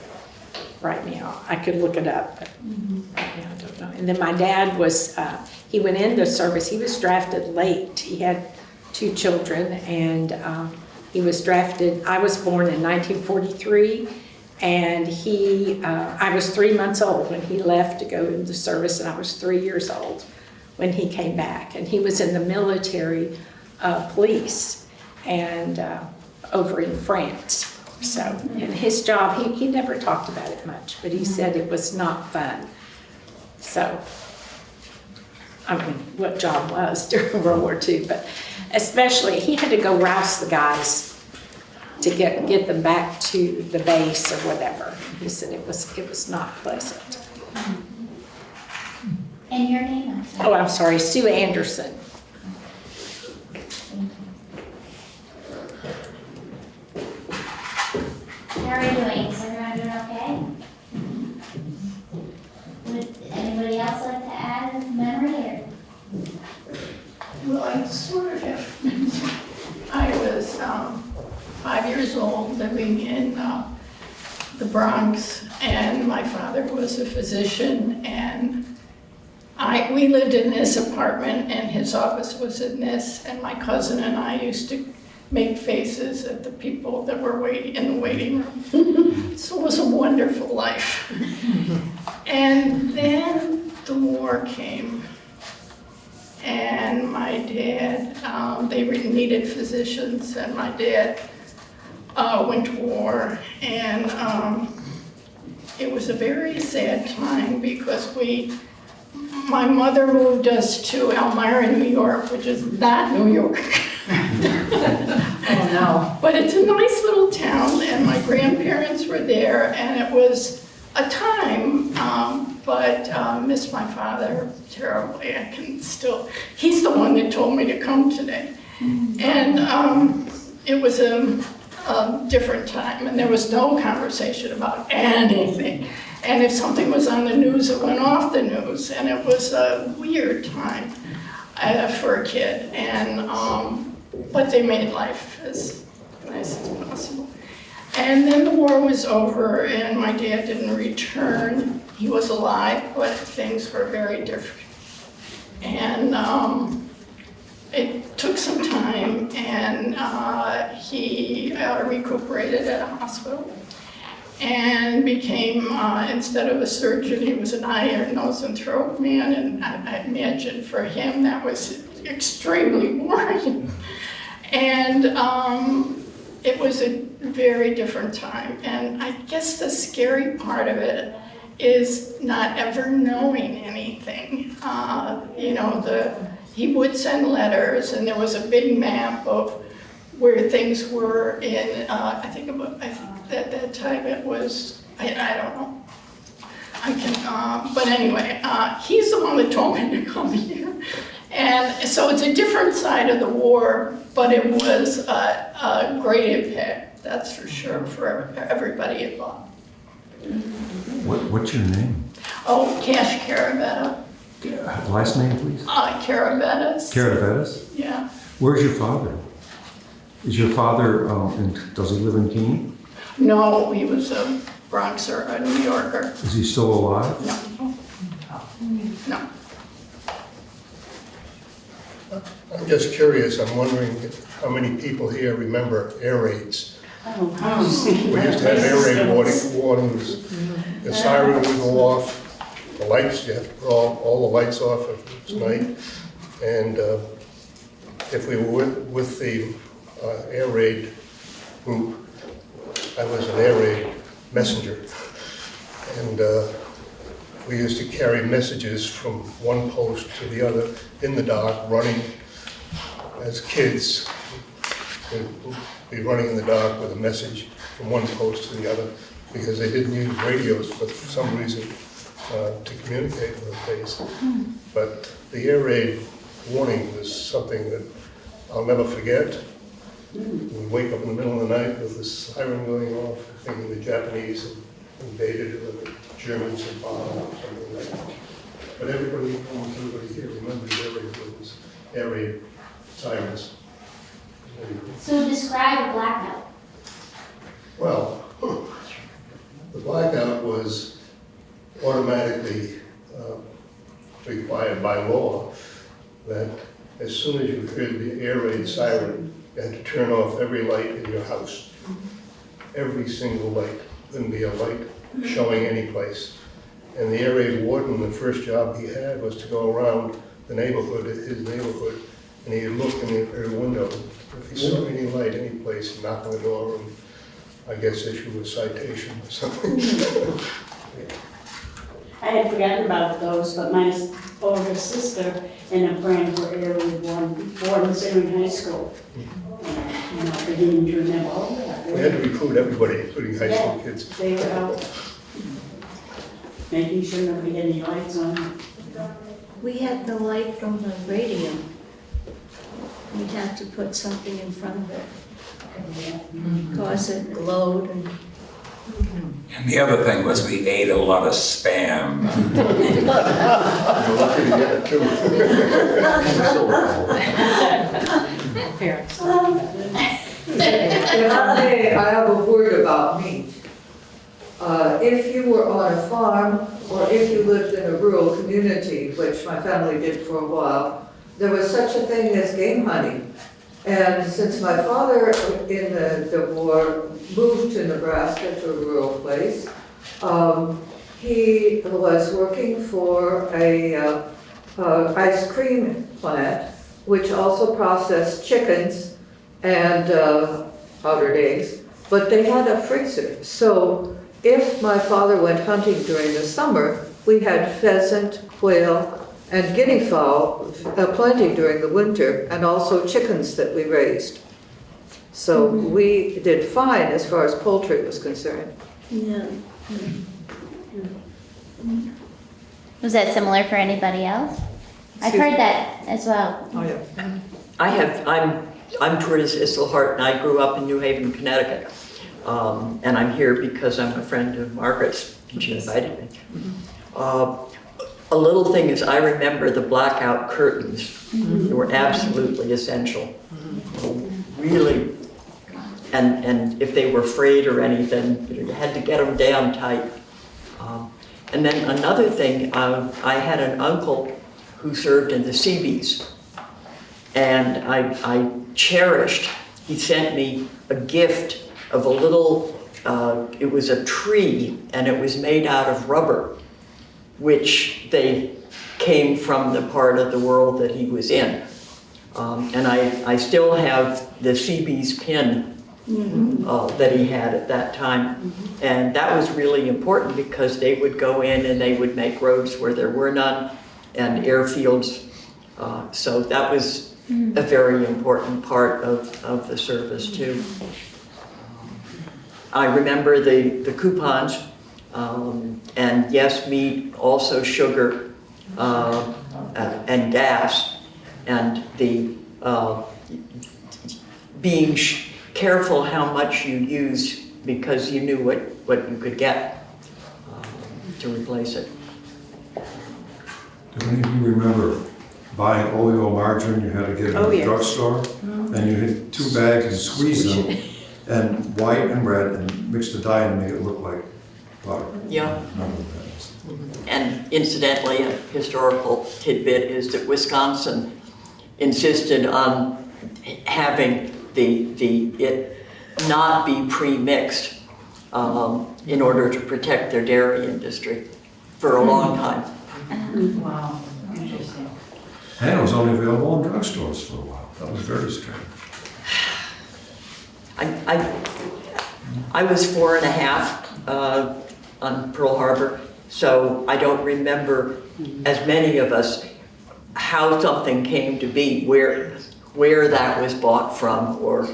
right now, I could look it up, but right now I don't know. And then my dad he went into service, he was drafted late. He had 2 children, and he was drafted, I was born in 1943, and I was 3 months old when he left to go into service, and I was 3 years old when he came back. And he was in the military police and over in France. So in his job, he never talked about it much, but he said it was not fun. So, I mean, what John was during World War II, but especially he had to go rouse the guys to get them back to the base or whatever. He said it was not pleasant. And your name, I'm sorry? Oh, I'm sorry, Sue Anderson. How are you doing? Is everyone doing okay? Would anybody else like to add a memory or? Well, I sort of have. I was 5 years old living in the Bronx, and my father was a physician, and we lived in this apartment, and his office was in this, and my cousin and I used to make faces at the people that were waiting in the waiting room. So it was a wonderful life. And then the war came. And my dad, they needed physicians, and my dad went to war. And it was a very sad time because my mother moved us to Elmira, New York, which is not New York. Oh, no. But it's a nice little town, and my grandparents were there, and it was a time, but miss my father terribly. I can still, he's the one that told me to come today. And it was a different time, and there was no conversation about anything. And if something was on the news, it went off the news, and it was a weird time for a kid. And but they made life as nice as possible. And then the war was over, and my dad didn't return. He was alive, but things were very different. And it took some time, and he recuperated at a hospital and became, instead of a surgeon, he was an eye, nose, and throat man. And I imagine for him that was extremely boring. And it was a very different time. And I guess the scary part of it is not ever knowing anything. You know, he would send letters, and there was a big map of where things were in, I think at that time it was, I don't know. But anyway, he's the one that told me to come here. And so it's a different side of the war, but it was a great impact, that's for sure, for everybody involved. What's your name? Oh, Cash Caravetta. Last name, please? Caravettas. Caravettas? Yeah. Where's your father? Is your father, does he live in Keene? No, he was a Bronxer, a New Yorker. Is he still alive? No. No. I'm just curious, I'm wondering how many people here remember air raids? We used to have air raid warnings. The siren would go off, the lights, you have to put all the lights off if it's night. And if we were with the air raid group, I was an air raid messenger. And we used to carry messages from one post to the other in the dark, running as kids. We'd be running in the dark with a message from one post to the other because they didn't use radios for some reason to communicate with the face. But the air raid warning was something that I'll never forget. We wake up in the middle of the night with this siren going off, thinking the Japanese invaded or the Germans had bombed or something like that. But almost everybody here remembers air raid sirens. So describe a blackout. Well, the blackout was automatically required by law that as soon as you heard the air raid siren, you had to turn off every light in your house. Every single light. Couldn't be a light showing any place. And the air raid warden, the first job he had was to go around the neighborhood, his neighborhood, and he'd look in every window. If he saw any light any place, he'd knock on the door and I guess issue a citation or something. I had forgotten about those, but my older sister and a friend were early born in high school. And, you know, beginning to remember all that. We had to recruit everybody, including high school kids. They were out making sure nobody had any lights on. We had the light from the radio. We'd have to put something in front of it, cause it glowed and. And the other thing was we ate a lot of Spam. You're lucky to get it too. I have a word about meat. If you were on a farm or if you lived in a rural community, which my family did for a while, there was such a thing as game hunting. And since my father in the war moved to Nebraska to a rural place, he was working for a ice cream plant, which also processed chickens and powdered eggs, but they had a freezer. So if my father went hunting during the summer, we had pheasant, quail, and guinea fowl plenty during the winter, and also chickens that we raised. So we did fine as far as poultry was concerned. Yeah. Was that similar for anybody else? I've heard that as well. Oh, yeah. I'm Teresa Isselhart, and I grew up in New Haven, Connecticut. And I'm here because I'm a friend of Margaret's, and she invited me. A little thing is, I remember the blackout curtains. They were absolutely essential. Really, and if they were frayed or anything, you had to get them down tight. And then another thing, I had an uncle who served in the Seabees, and I cherished, he sent me a gift of a little, it was a tree, and it was made out of rubber, which they came from the part of the world that he was in. And I still have the Seabees pin that he had at that time. And that was really important because they would go in and they would make roads where there were none and airfields. So that was a very important part of the service too. I remember the coupons, and yes, meat, also sugar, and gas, and the being careful how much you use because you knew what you could get to replace it. Do any of you remember buying oleomargarine you had to get in the drugstore? And you had 2 bags and squeeze them, and white and red, and mix the dye and make it look like butter. Yeah. Remember that. And incidentally, a historical tidbit is that Wisconsin insisted on having it not be pre-mixed in order to protect their dairy industry for a long time. Wow, interesting. And it was only available in drugstores for a while. That was very strange. I was 4.5 on Pearl Harbor, so I don't remember, as many of us, how something came to be, where that was bought from, or.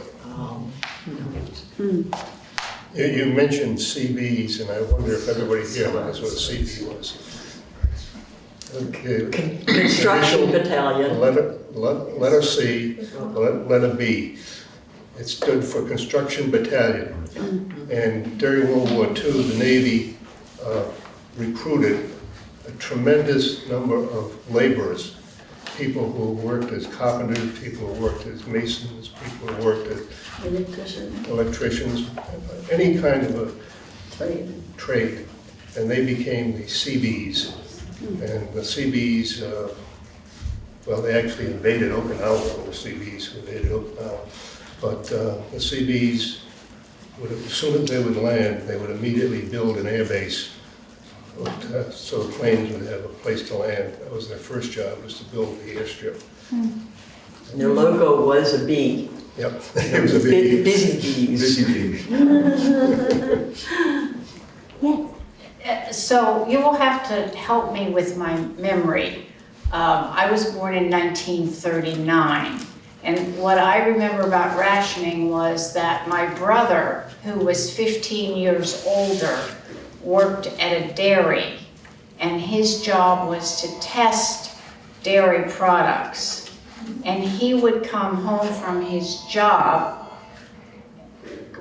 You mentioned CBs, and I wonder if everybody here knows what a CB was. Okay. Construction Battalion. Letter C, letter B. It stood for Construction Battalion. And during World War II, the Navy recruited a tremendous number of laborers, people who worked as carpenters, people who worked as masons, people who worked as electricians, any kind of a trade. And they became the CBs. And the CBs, well, they actually invaded Okinawa, the CBs invaded Okinawa. But the CBs, as soon as they would land, they would immediately build an air base so the planes would have a place to land. That was their first job, was to build the airstrip. And their logo was a bee. Yep, it was a bee. Busy bees. Busy bees. Yes. So you will have to help me with my memory. I was born in 1939, and what I remember about rationing was that my brother, who was 15 years older, worked at a dairy, and his job was to test dairy products. And he would come home from his job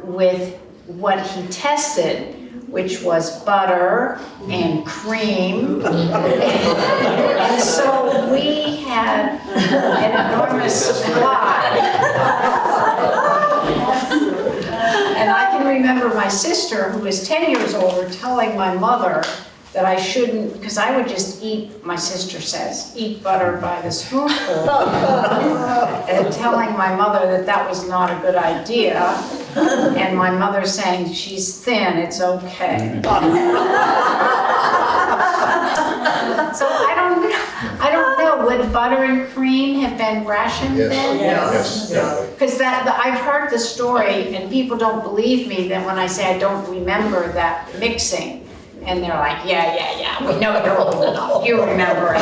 with what he tested, which was butter and cream. And so we had an enormous supply. And I can remember my sister, who was 10 years older, telling my mother that I shouldn't, because I would just eat, my sister says, eat butter by the spoonful. And telling my mother that that was not a good idea. And my mother saying, she's thin, it's okay. So I don't know, would butter and cream have been rationed then? Yes. Because I've heard the story, and people don't believe me that when I say I don't remember that mixing. And they're like, yeah, we know you're old enough, you remember it.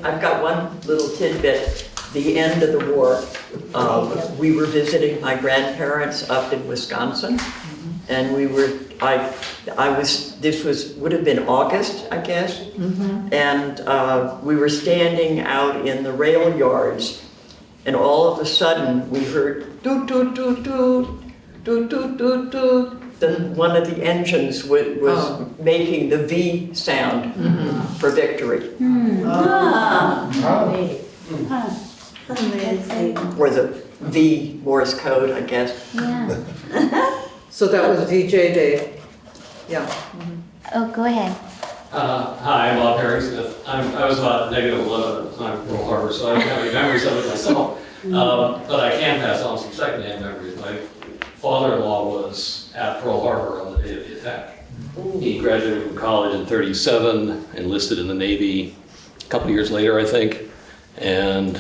I've got one little tidbit. The end of the war, we were visiting my grandparents up in Wisconsin, and would have been August, I guess, and we were standing out in the rail yards, and all of a sudden we heard doot, doot, doot, doot, doot, doot, doot, doot. Then one of the engines was making the V sound for victory. Or the V Morse code, I guess. Yeah. So that was VJ Day. Yeah. Oh, go ahead. Hi, I'm Bob Perry Smith. I was about -11 at the time of Pearl Harbor, so I don't have any memories of it myself. But I can pass on some secondhand memories. My father-in-law was at Pearl Harbor on the day of the attack. He graduated from college in '37, enlisted in the Navy a couple years later, I think. And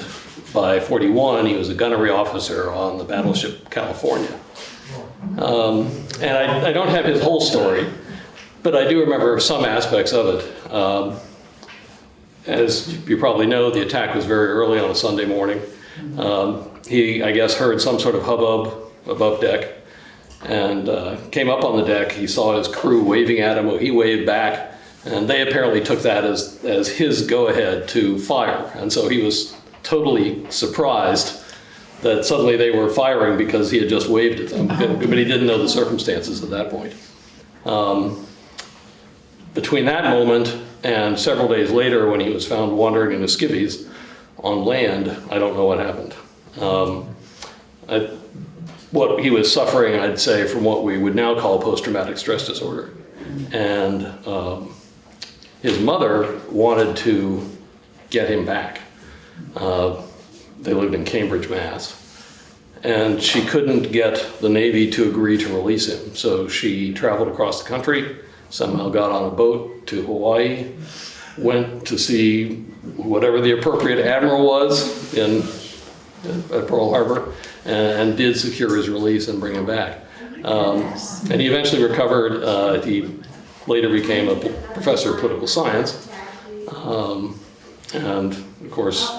by '41, he was a gunnery officer on the battleship California. And I don't have his whole story, but I do remember some aspects of it. As you probably know, the attack was very early on a Sunday morning. He, I guess, heard some sort of hubbub above deck and came up on the deck. He saw his crew waving at him. He waved back, and they apparently took that as his go-ahead to fire. And so he was totally surprised that suddenly they were firing because he had just waved at them, but he didn't know the circumstances at that point. Between that moment and several days later, when he was found wandering in his skivvies on land, I don't know what happened. What he was suffering, I'd say, from what we would now call post-traumatic stress disorder. And his mother wanted to get him back. They lived in Cambridge, Mass. And she couldn't get the Navy to agree to release him. So she traveled across the country, somehow got on a boat to Hawaii, went to see whatever the appropriate admiral was at Pearl Harbor, and did secure his release and bring him back. And he eventually recovered. He later became a professor of political science, and of course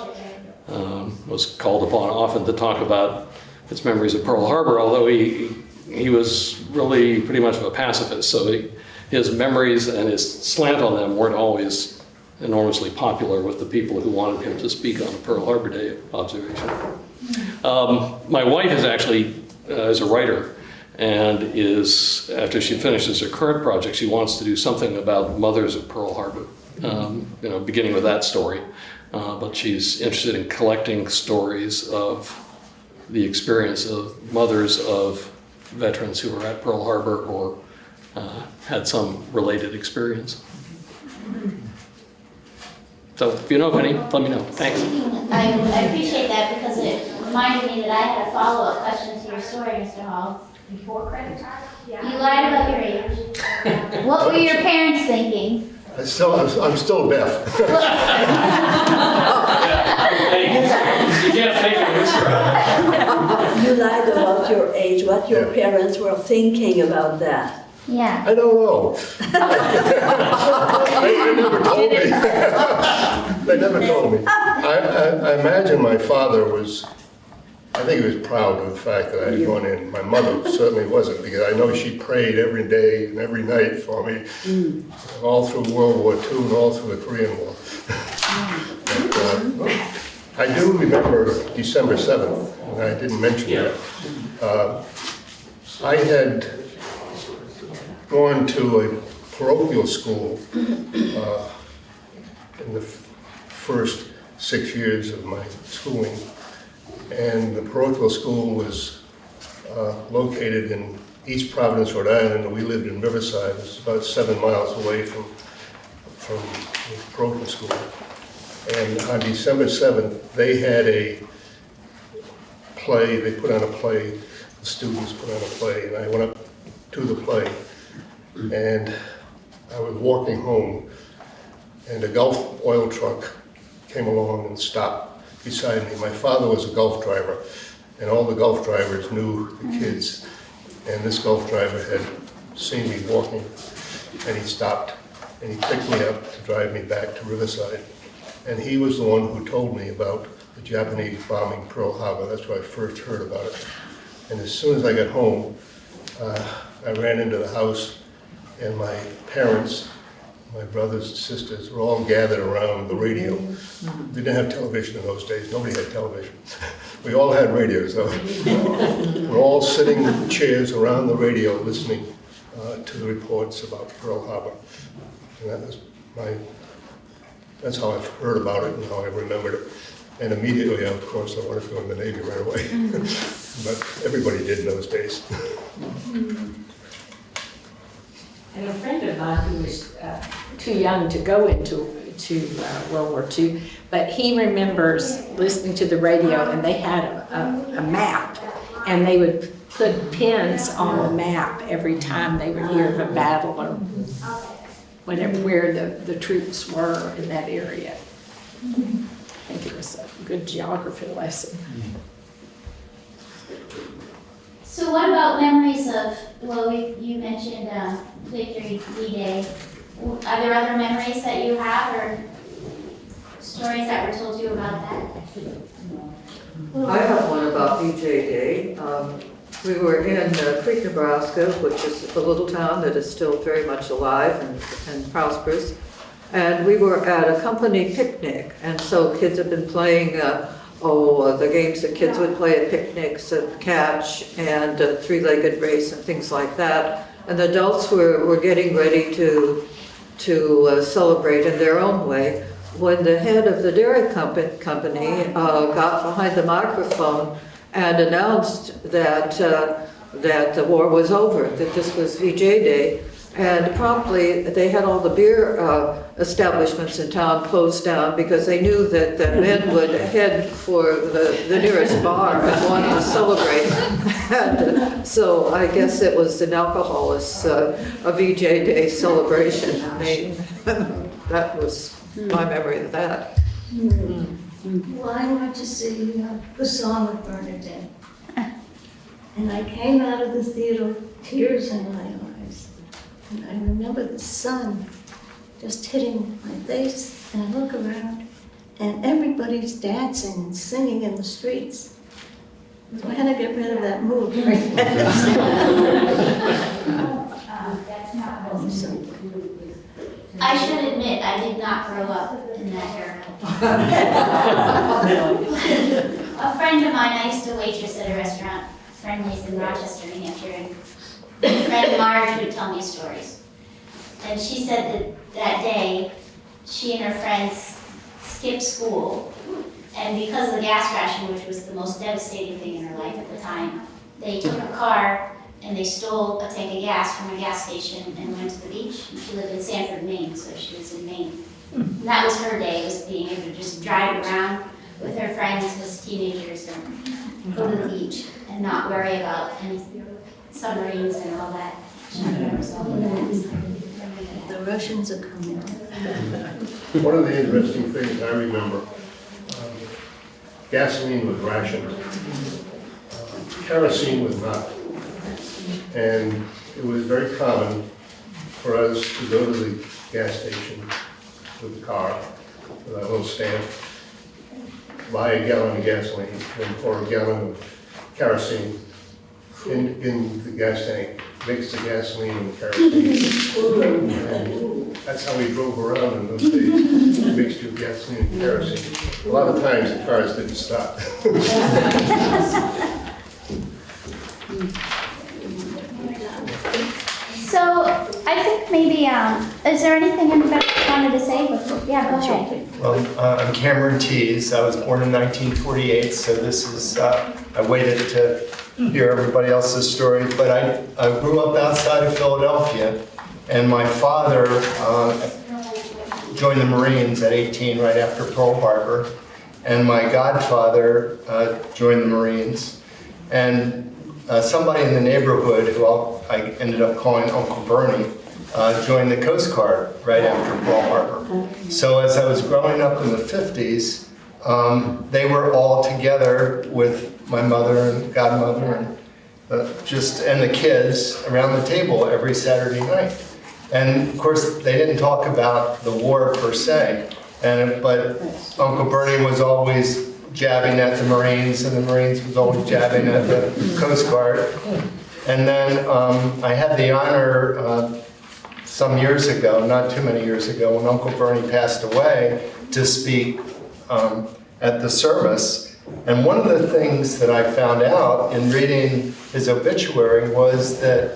was called upon often to talk about his memories of Pearl Harbor, although he was really pretty much of a pacifist, so his memories and his slant on them weren't always enormously popular with the people who wanted him to speak on the Pearl Harbor Day observation. My wife is actually is a writer, and is, after she finishes her current project, she wants to do something about mothers at Pearl Harbor, beginning with that story. But she's interested in collecting stories of the experience of mothers of veterans who were at Pearl Harbor or had some related experience. So if you know of any, let me know. Thanks. I appreciate that because it reminded me that I had a follow-up question to your story, Mr. Hall. Before credit card? You lied about your age. What were your parents thinking? I'm still deaf. You can't fake it, You lied about your age, what your Yeah. parents were thinking about that. Yeah. I don't know. They never told me. They never told me. I imagine my father was, I think he was proud of the fact that I had gone in. My mother certainly wasn't, because I know she prayed every day and every night for me, all through World War II and all through the Korean War. But, I do remember December 7th, and I didn't mention that. I had gone to a parochial school in the first 6 years of my schooling. And the parochial school was located in East Providence, Rhode Island, and we lived in Riverside. It's about 7 miles away from the parochial school. And on December 7th, they had a play, they put on a play, the students put on a play, and I went up to the play, and I was walking home, and a Gulf oil truck came along and stopped beside me. My father was a Gulf driver, and all the Gulf drivers knew the kids, and this Gulf driver had seen me walking, and he stopped, and he picked me up to drive me back to Riverside. And he was the one who told me about the Japanese bombing Pearl Harbor. That's where I first heard about it. And as soon as I got home, I ran into the house, and my parents, my brothers and sisters were all gathered around the radio. They didn't have television in those days. Nobody had television. We all had radios, though. We're all sitting in chairs around the radio listening to the reports about Pearl Harbor. And that's how I've heard about it and how I remembered it. And immediately, of course, I wanted to go in the Navy right away. But everybody did in those days. And a friend of mine who was too young to go into World War II, but he remembers listening to the radio, and they had a map, and they would put pins on the map every time they would hear of a battle or whatever, where the troops were in that area. I think it was a good geography lesson. So what about memories of, well, you mentioned Victory D-Day. Are there other memories that you have or stories that were told you about that? I have one about VJ Day. We were in Creek, Nebraska, which is a little town that is still very much alive and prosperous. And we were at a company picnic, and so kids have been playing the games that kids would play at picnics, catch and three-legged race and things like that. And the adults were getting ready to celebrate in their own way, when the head of the dairy company got behind the microphone and announced that the war was over, that this was VJ Day. And promptly, they had all the beer establishments in town closed down because they knew that the men would head for the nearest bar and want to celebrate. And so I guess it was an alcoholists, a VJ Day celebration. That was my memory of that. Well, I went to see the song of Bernadette. And I came out of the theater, tears in my eyes. And I remember the sun just hitting my face, and I look around, and everybody's dancing and singing in the streets. So I had to get rid of that mood very fast. I should admit, I did not grow up in that era. A friend of mine, I used to waitress at a restaurant, Friendly's in Rochester, New Hampshire, and my friend Marge would tell me stories. And she said that day, she and her friends skipped school, and because of the gas ration, which was the most devastating thing in her life at the time, they took a car and they stole a tank of gas from a gas station and went to the beach. And she lived in Sanford, Maine, so she was in Maine. And that was her day, was being able to just drive around with her friends as teenagers and go to the beach and not worry about any submarines and all that. She remembers all of that. The Russians are coming. One of the interesting things I remember, gasoline was rationed. kerosene was not. And it was very common for us to go to the gas station with the car, with our little stamp, buy a gallon of gasoline and pour a gallon of kerosene in the gas tank, mix the gasoline and kerosene. And that's how we drove around in those days, mixture of gasoline and kerosene. A lot of times the cars didn't stop. So I think maybe, is there anything anybody wanted to say before? Yeah, go ahead. Well, I'm Cameron Tees. I was born in 1948, so this is, I waited to hear everybody else's story, but I grew up outside of Philadelphia, and my father joined the Marines at 18 right after Pearl Harbor, and my godfather joined the Marines, and somebody in the neighborhood who I ended up calling Uncle Bernie joined the Coast Guard right after Pearl Harbor. So as I was growing up in the 50s, they were all together with my mother and godmother and and the kids around the table every Saturday night. And of course, they didn't talk about the war per se, but Uncle Bernie was always jabbing at the Marines, and the Marines was always jabbing at the Coast Guard. And then I had the honor some years ago, not too many years ago, when Uncle Bernie passed away, to speak at the service. And one of the things that I found out in reading his obituary was that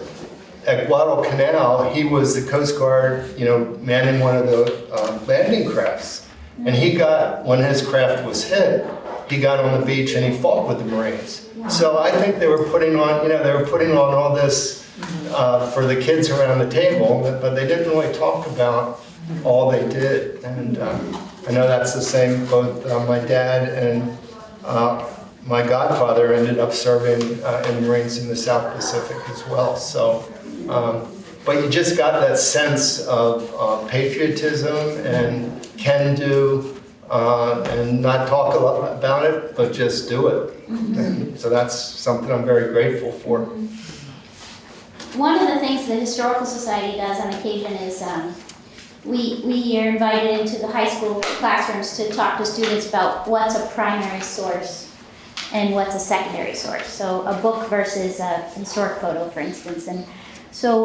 at Guadalcanal, he was the Coast Guard, manning one of the landing crafts. And he got, when his craft was hit, he got on the beach and he fought with the Marines. So I think they were putting on, they were putting on all this for the kids around the table, but they didn't really talk about all they did. And I know that's the same, both my dad and my godfather ended up serving in the Marines in the South Pacific as well. So, but you just got that sense of patriotism and can do, and not talk a lot about it, but just do it. And so that's something I'm very grateful for. One of the things the Historical Society does on occasion is we are invited into the high school classrooms to talk to students about what's a primary source and what's a secondary source. So a book versus a historic photo, for instance. And so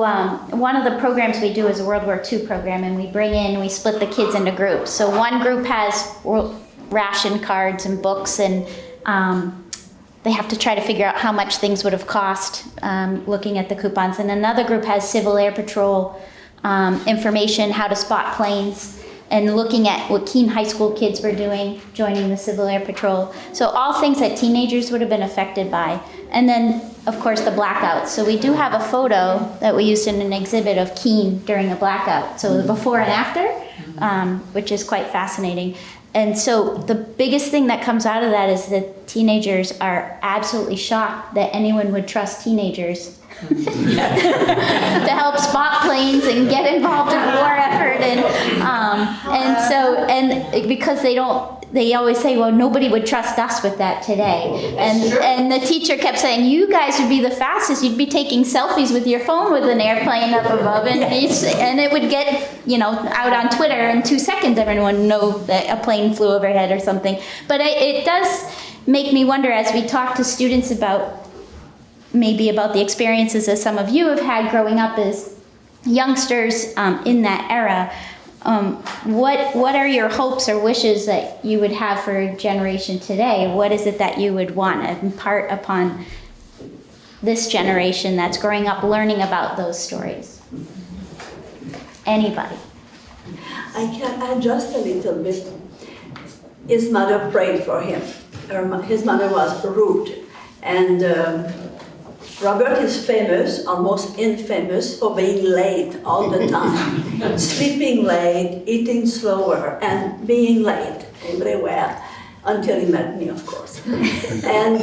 one of the programs we do is a World War II program, and we split the kids into groups. So one group has ration cards and books, and they have to try to figure out how much things would have cost looking at the coupons. And another group has Civil Air Patrol information, how to spot planes, and looking at what Keene High School kids were doing, joining the Civil Air Patrol. So all things that teenagers would have been affected by. And then, of course, the blackouts. So we do have a photo that we used in an exhibit of Keene during a blackout. So the before and after, which is quite fascinating. And so the biggest thing that comes out of that is that teenagers are absolutely shocked that anyone would trust teenagers to help spot planes and get involved in a war effort, and because they always say, well, nobody would trust us with that today. And the teacher kept saying, you guys would be the fastest. You'd be taking selfies with your phone with an airplane up above, and it would get out on Twitter in 2 seconds. Everyone would know that a plane flew overhead or something. But it does make me wonder, as we talk to students about the experiences that some of you have had growing up as youngsters in that era. What are your hopes or wishes that you would have for a generation today? What is it that you would want to impart upon this generation that's growing up learning about those stories? Anybody? I can add just a little bit. His mother prayed for him. His mother was Ruth, and Robert is famous, almost infamous, for being late all the time. Sleeping late, eating slower, and being late everywhere, until he met me, of course. And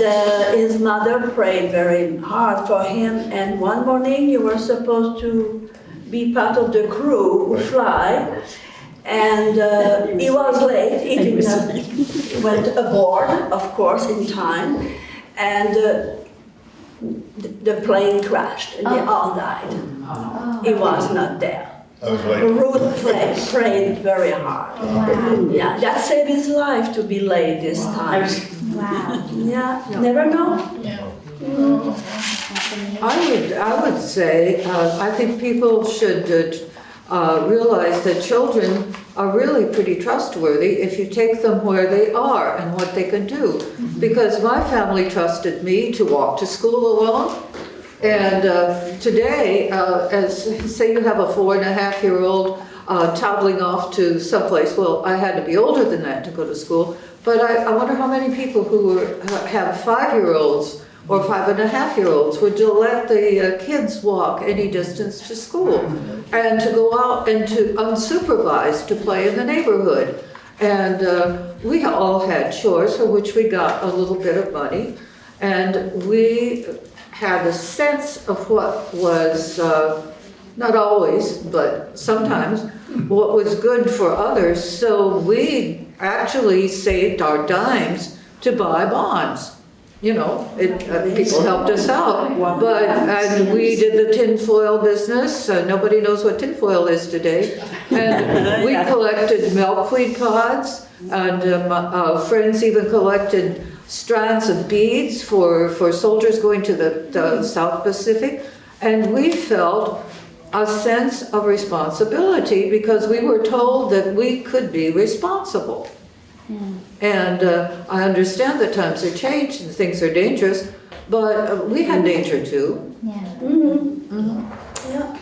his mother prayed very hard for him, and one morning you were supposed to be part of the crew, fly, and he was late, he went aboard, of course, in time, and the plane crashed and they all died. He was not there. I was like, Ruth prayed very hard. Wow. Yeah, that saved his life to be late this time. Wow. Yeah, never know. I would say, I think people should realize that children are really pretty trustworthy if you take them where they are and what they can do. Because my family trusted me to walk to school alone. And today, as say you have a 4.5-year-old toddling off to someplace, well, I had to be older than that to go to school, but I wonder how many people who have 5-year-olds or 5.5-year-olds would let the kids walk any distance to school and to go out and to unsupervised to play in the neighborhood. And we all had chores for which we got a little bit of money, and we had a sense of what was, not always, but sometimes, what was good for others. So we actually saved our dimes to buy bonds. You know, people helped us out, but and we did the tinfoil business. Nobody knows what tinfoil is today. And we collected milkweed pods, and my friends even collected strands of beads for soldiers going to the South Pacific. And we felt a sense of responsibility because we were told that we could be responsible. And I understand that times have changed and things are dangerous, but we had danger too. Yeah.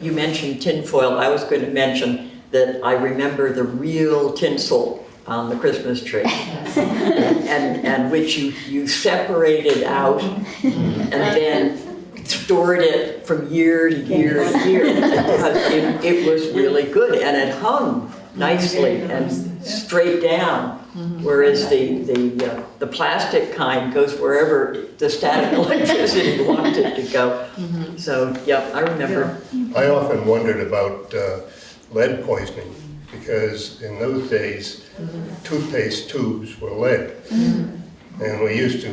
You mentioned tinfoil. I was going to mention that I remember the real tinsel on the Christmas tree, and which you separated out and then stored it from year to year to year because it was really good and it hung nicely and straight down, whereas the plastic kind goes wherever the static electricity wants it to go. So yeah, I remember. I often wondered about lead poisoning because in those days, toothpaste tubes were lead. And we used to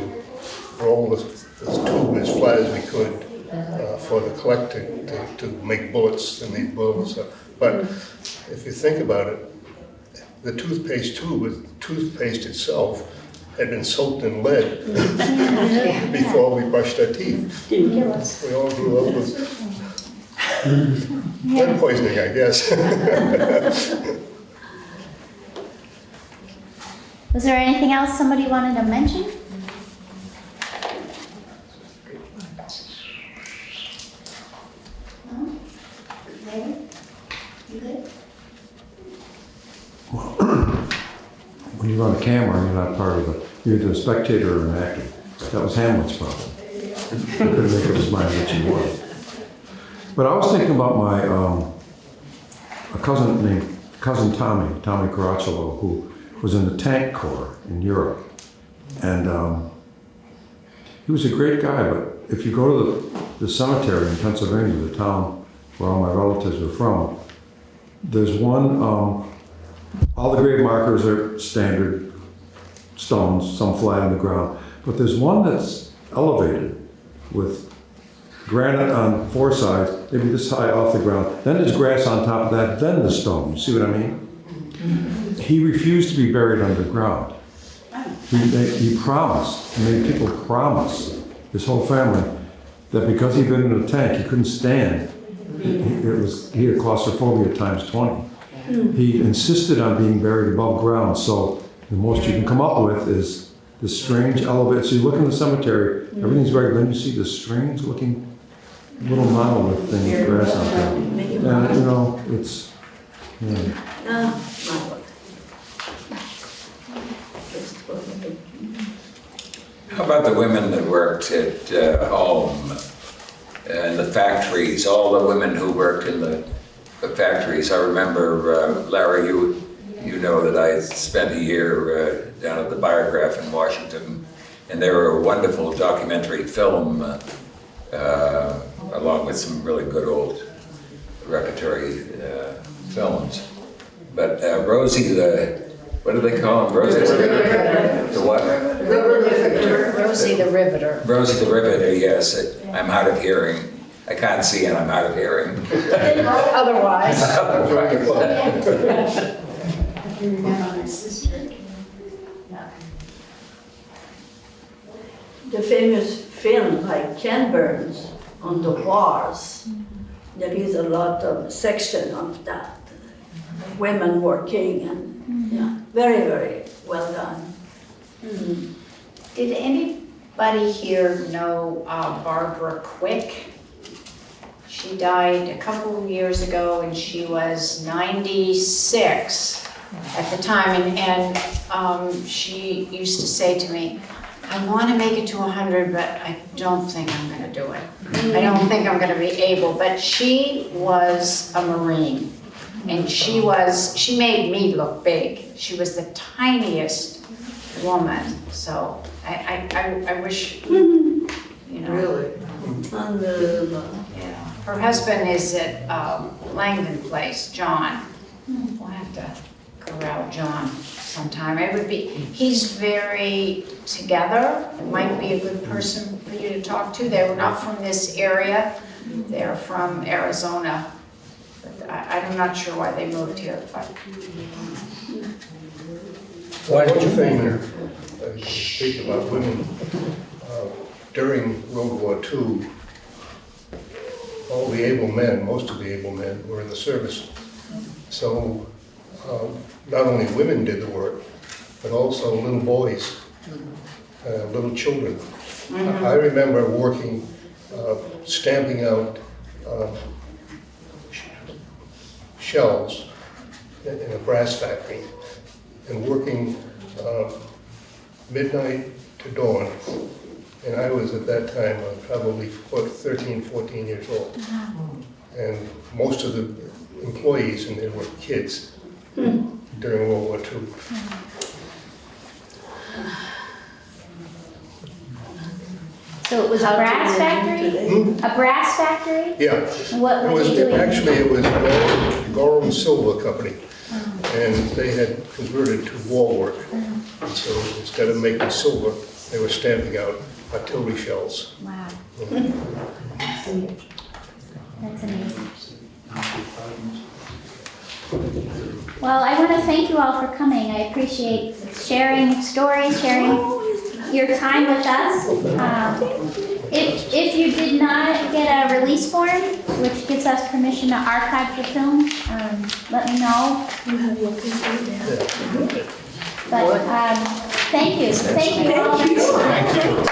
roll this tube as flat as we could for the collecting to make bullets and these bullets. But if you think about it, the toothpaste tube with toothpaste itself had been soaked in lead before we brushed our teeth. We all grew up with lead poisoning, I guess. Was there anything else somebody wanted to mention? No? Larry? You good? When you're on camera, you're not part of you're either a spectator or an actor. That was Hamlet's problem. He couldn't make up his mind which he was. But I was thinking about my a cousin named Tommy Caracciolo, who was in the tank corps in Europe. And he was a great guy, but if you go to the cemetery in Pennsylvania, the town where all my relatives are from, there's one, all the grave markers are standard stones, some flat on the ground, but there's one that's elevated with granite on 4 sides, maybe this high off the ground, then there's grass on top of that, then the stone. You see what I mean? He refused to be buried underground. He promised, he made people promise, his whole family, that because he'd been in a tank, he couldn't stand. He had claustrophobia times 20. He insisted on being buried above ground, so the most you can come up with is this strange elevator. So you look in the cemetery, everything's right, then you see this strange looking little monolith thing with grass on top. And you know, it's, How about the women that worked at home and the factories, all the women who worked in the factories? I remember, Larry, you know that I spent a year down at the Biograph in Washington, and they were a wonderful documentary film along with some really good old repertory films. But Rosie, what do they call him? Rosie? The what? Rosie Rosie the Riveter. Rosie the Riveter, yes, I'm hard of hearing. I can't see and I'm hard of hearing. Otherwise. The famous film by Ken Burns on the wars, there is a lot of section of that. Women working and, yeah, very, very well done. Did anybody here know Barbara Quick? She died a couple of years ago and she was 96 at the time. And she used to say to me, I want to make it to 100, but I don't think I'm going to do it. I don't think I'm going to be able. But she was a Marine. And she made me look big. She was the tiniest woman. So I wish, you know. Really? Unbelievable. Yeah. Her husband is at Langdon Place, John. We'll have to corral John sometime. He's very together. It might be a good person for you to talk to. They were not from this area. They're from Arizona. I'm not sure why they moved here, but. One thing I speak about women, during World War II, all the able men, most of the able men were in the service. So not only women did the work, but also little boys, little children. I remember working, stamping out shells in a brass factory and working midnight to dawn. And I was at that time probably 13, 14 years old. And most of the employees in there were kids during World War II. So it was a brass factory? A brass factory? Yeah. What were they doing? Actually, it was Gorham Silver Company. And they had converted to wall work. So instead of making silver, they were stamping out artillery shells. Wow. That's amazing. Well, I want to thank you all for coming. I appreciate sharing stories, sharing your time with us. If you did not get a release form, which gives us permission to archive the film, let me know. You have your people there. But thank you. Thank you all. Thank you.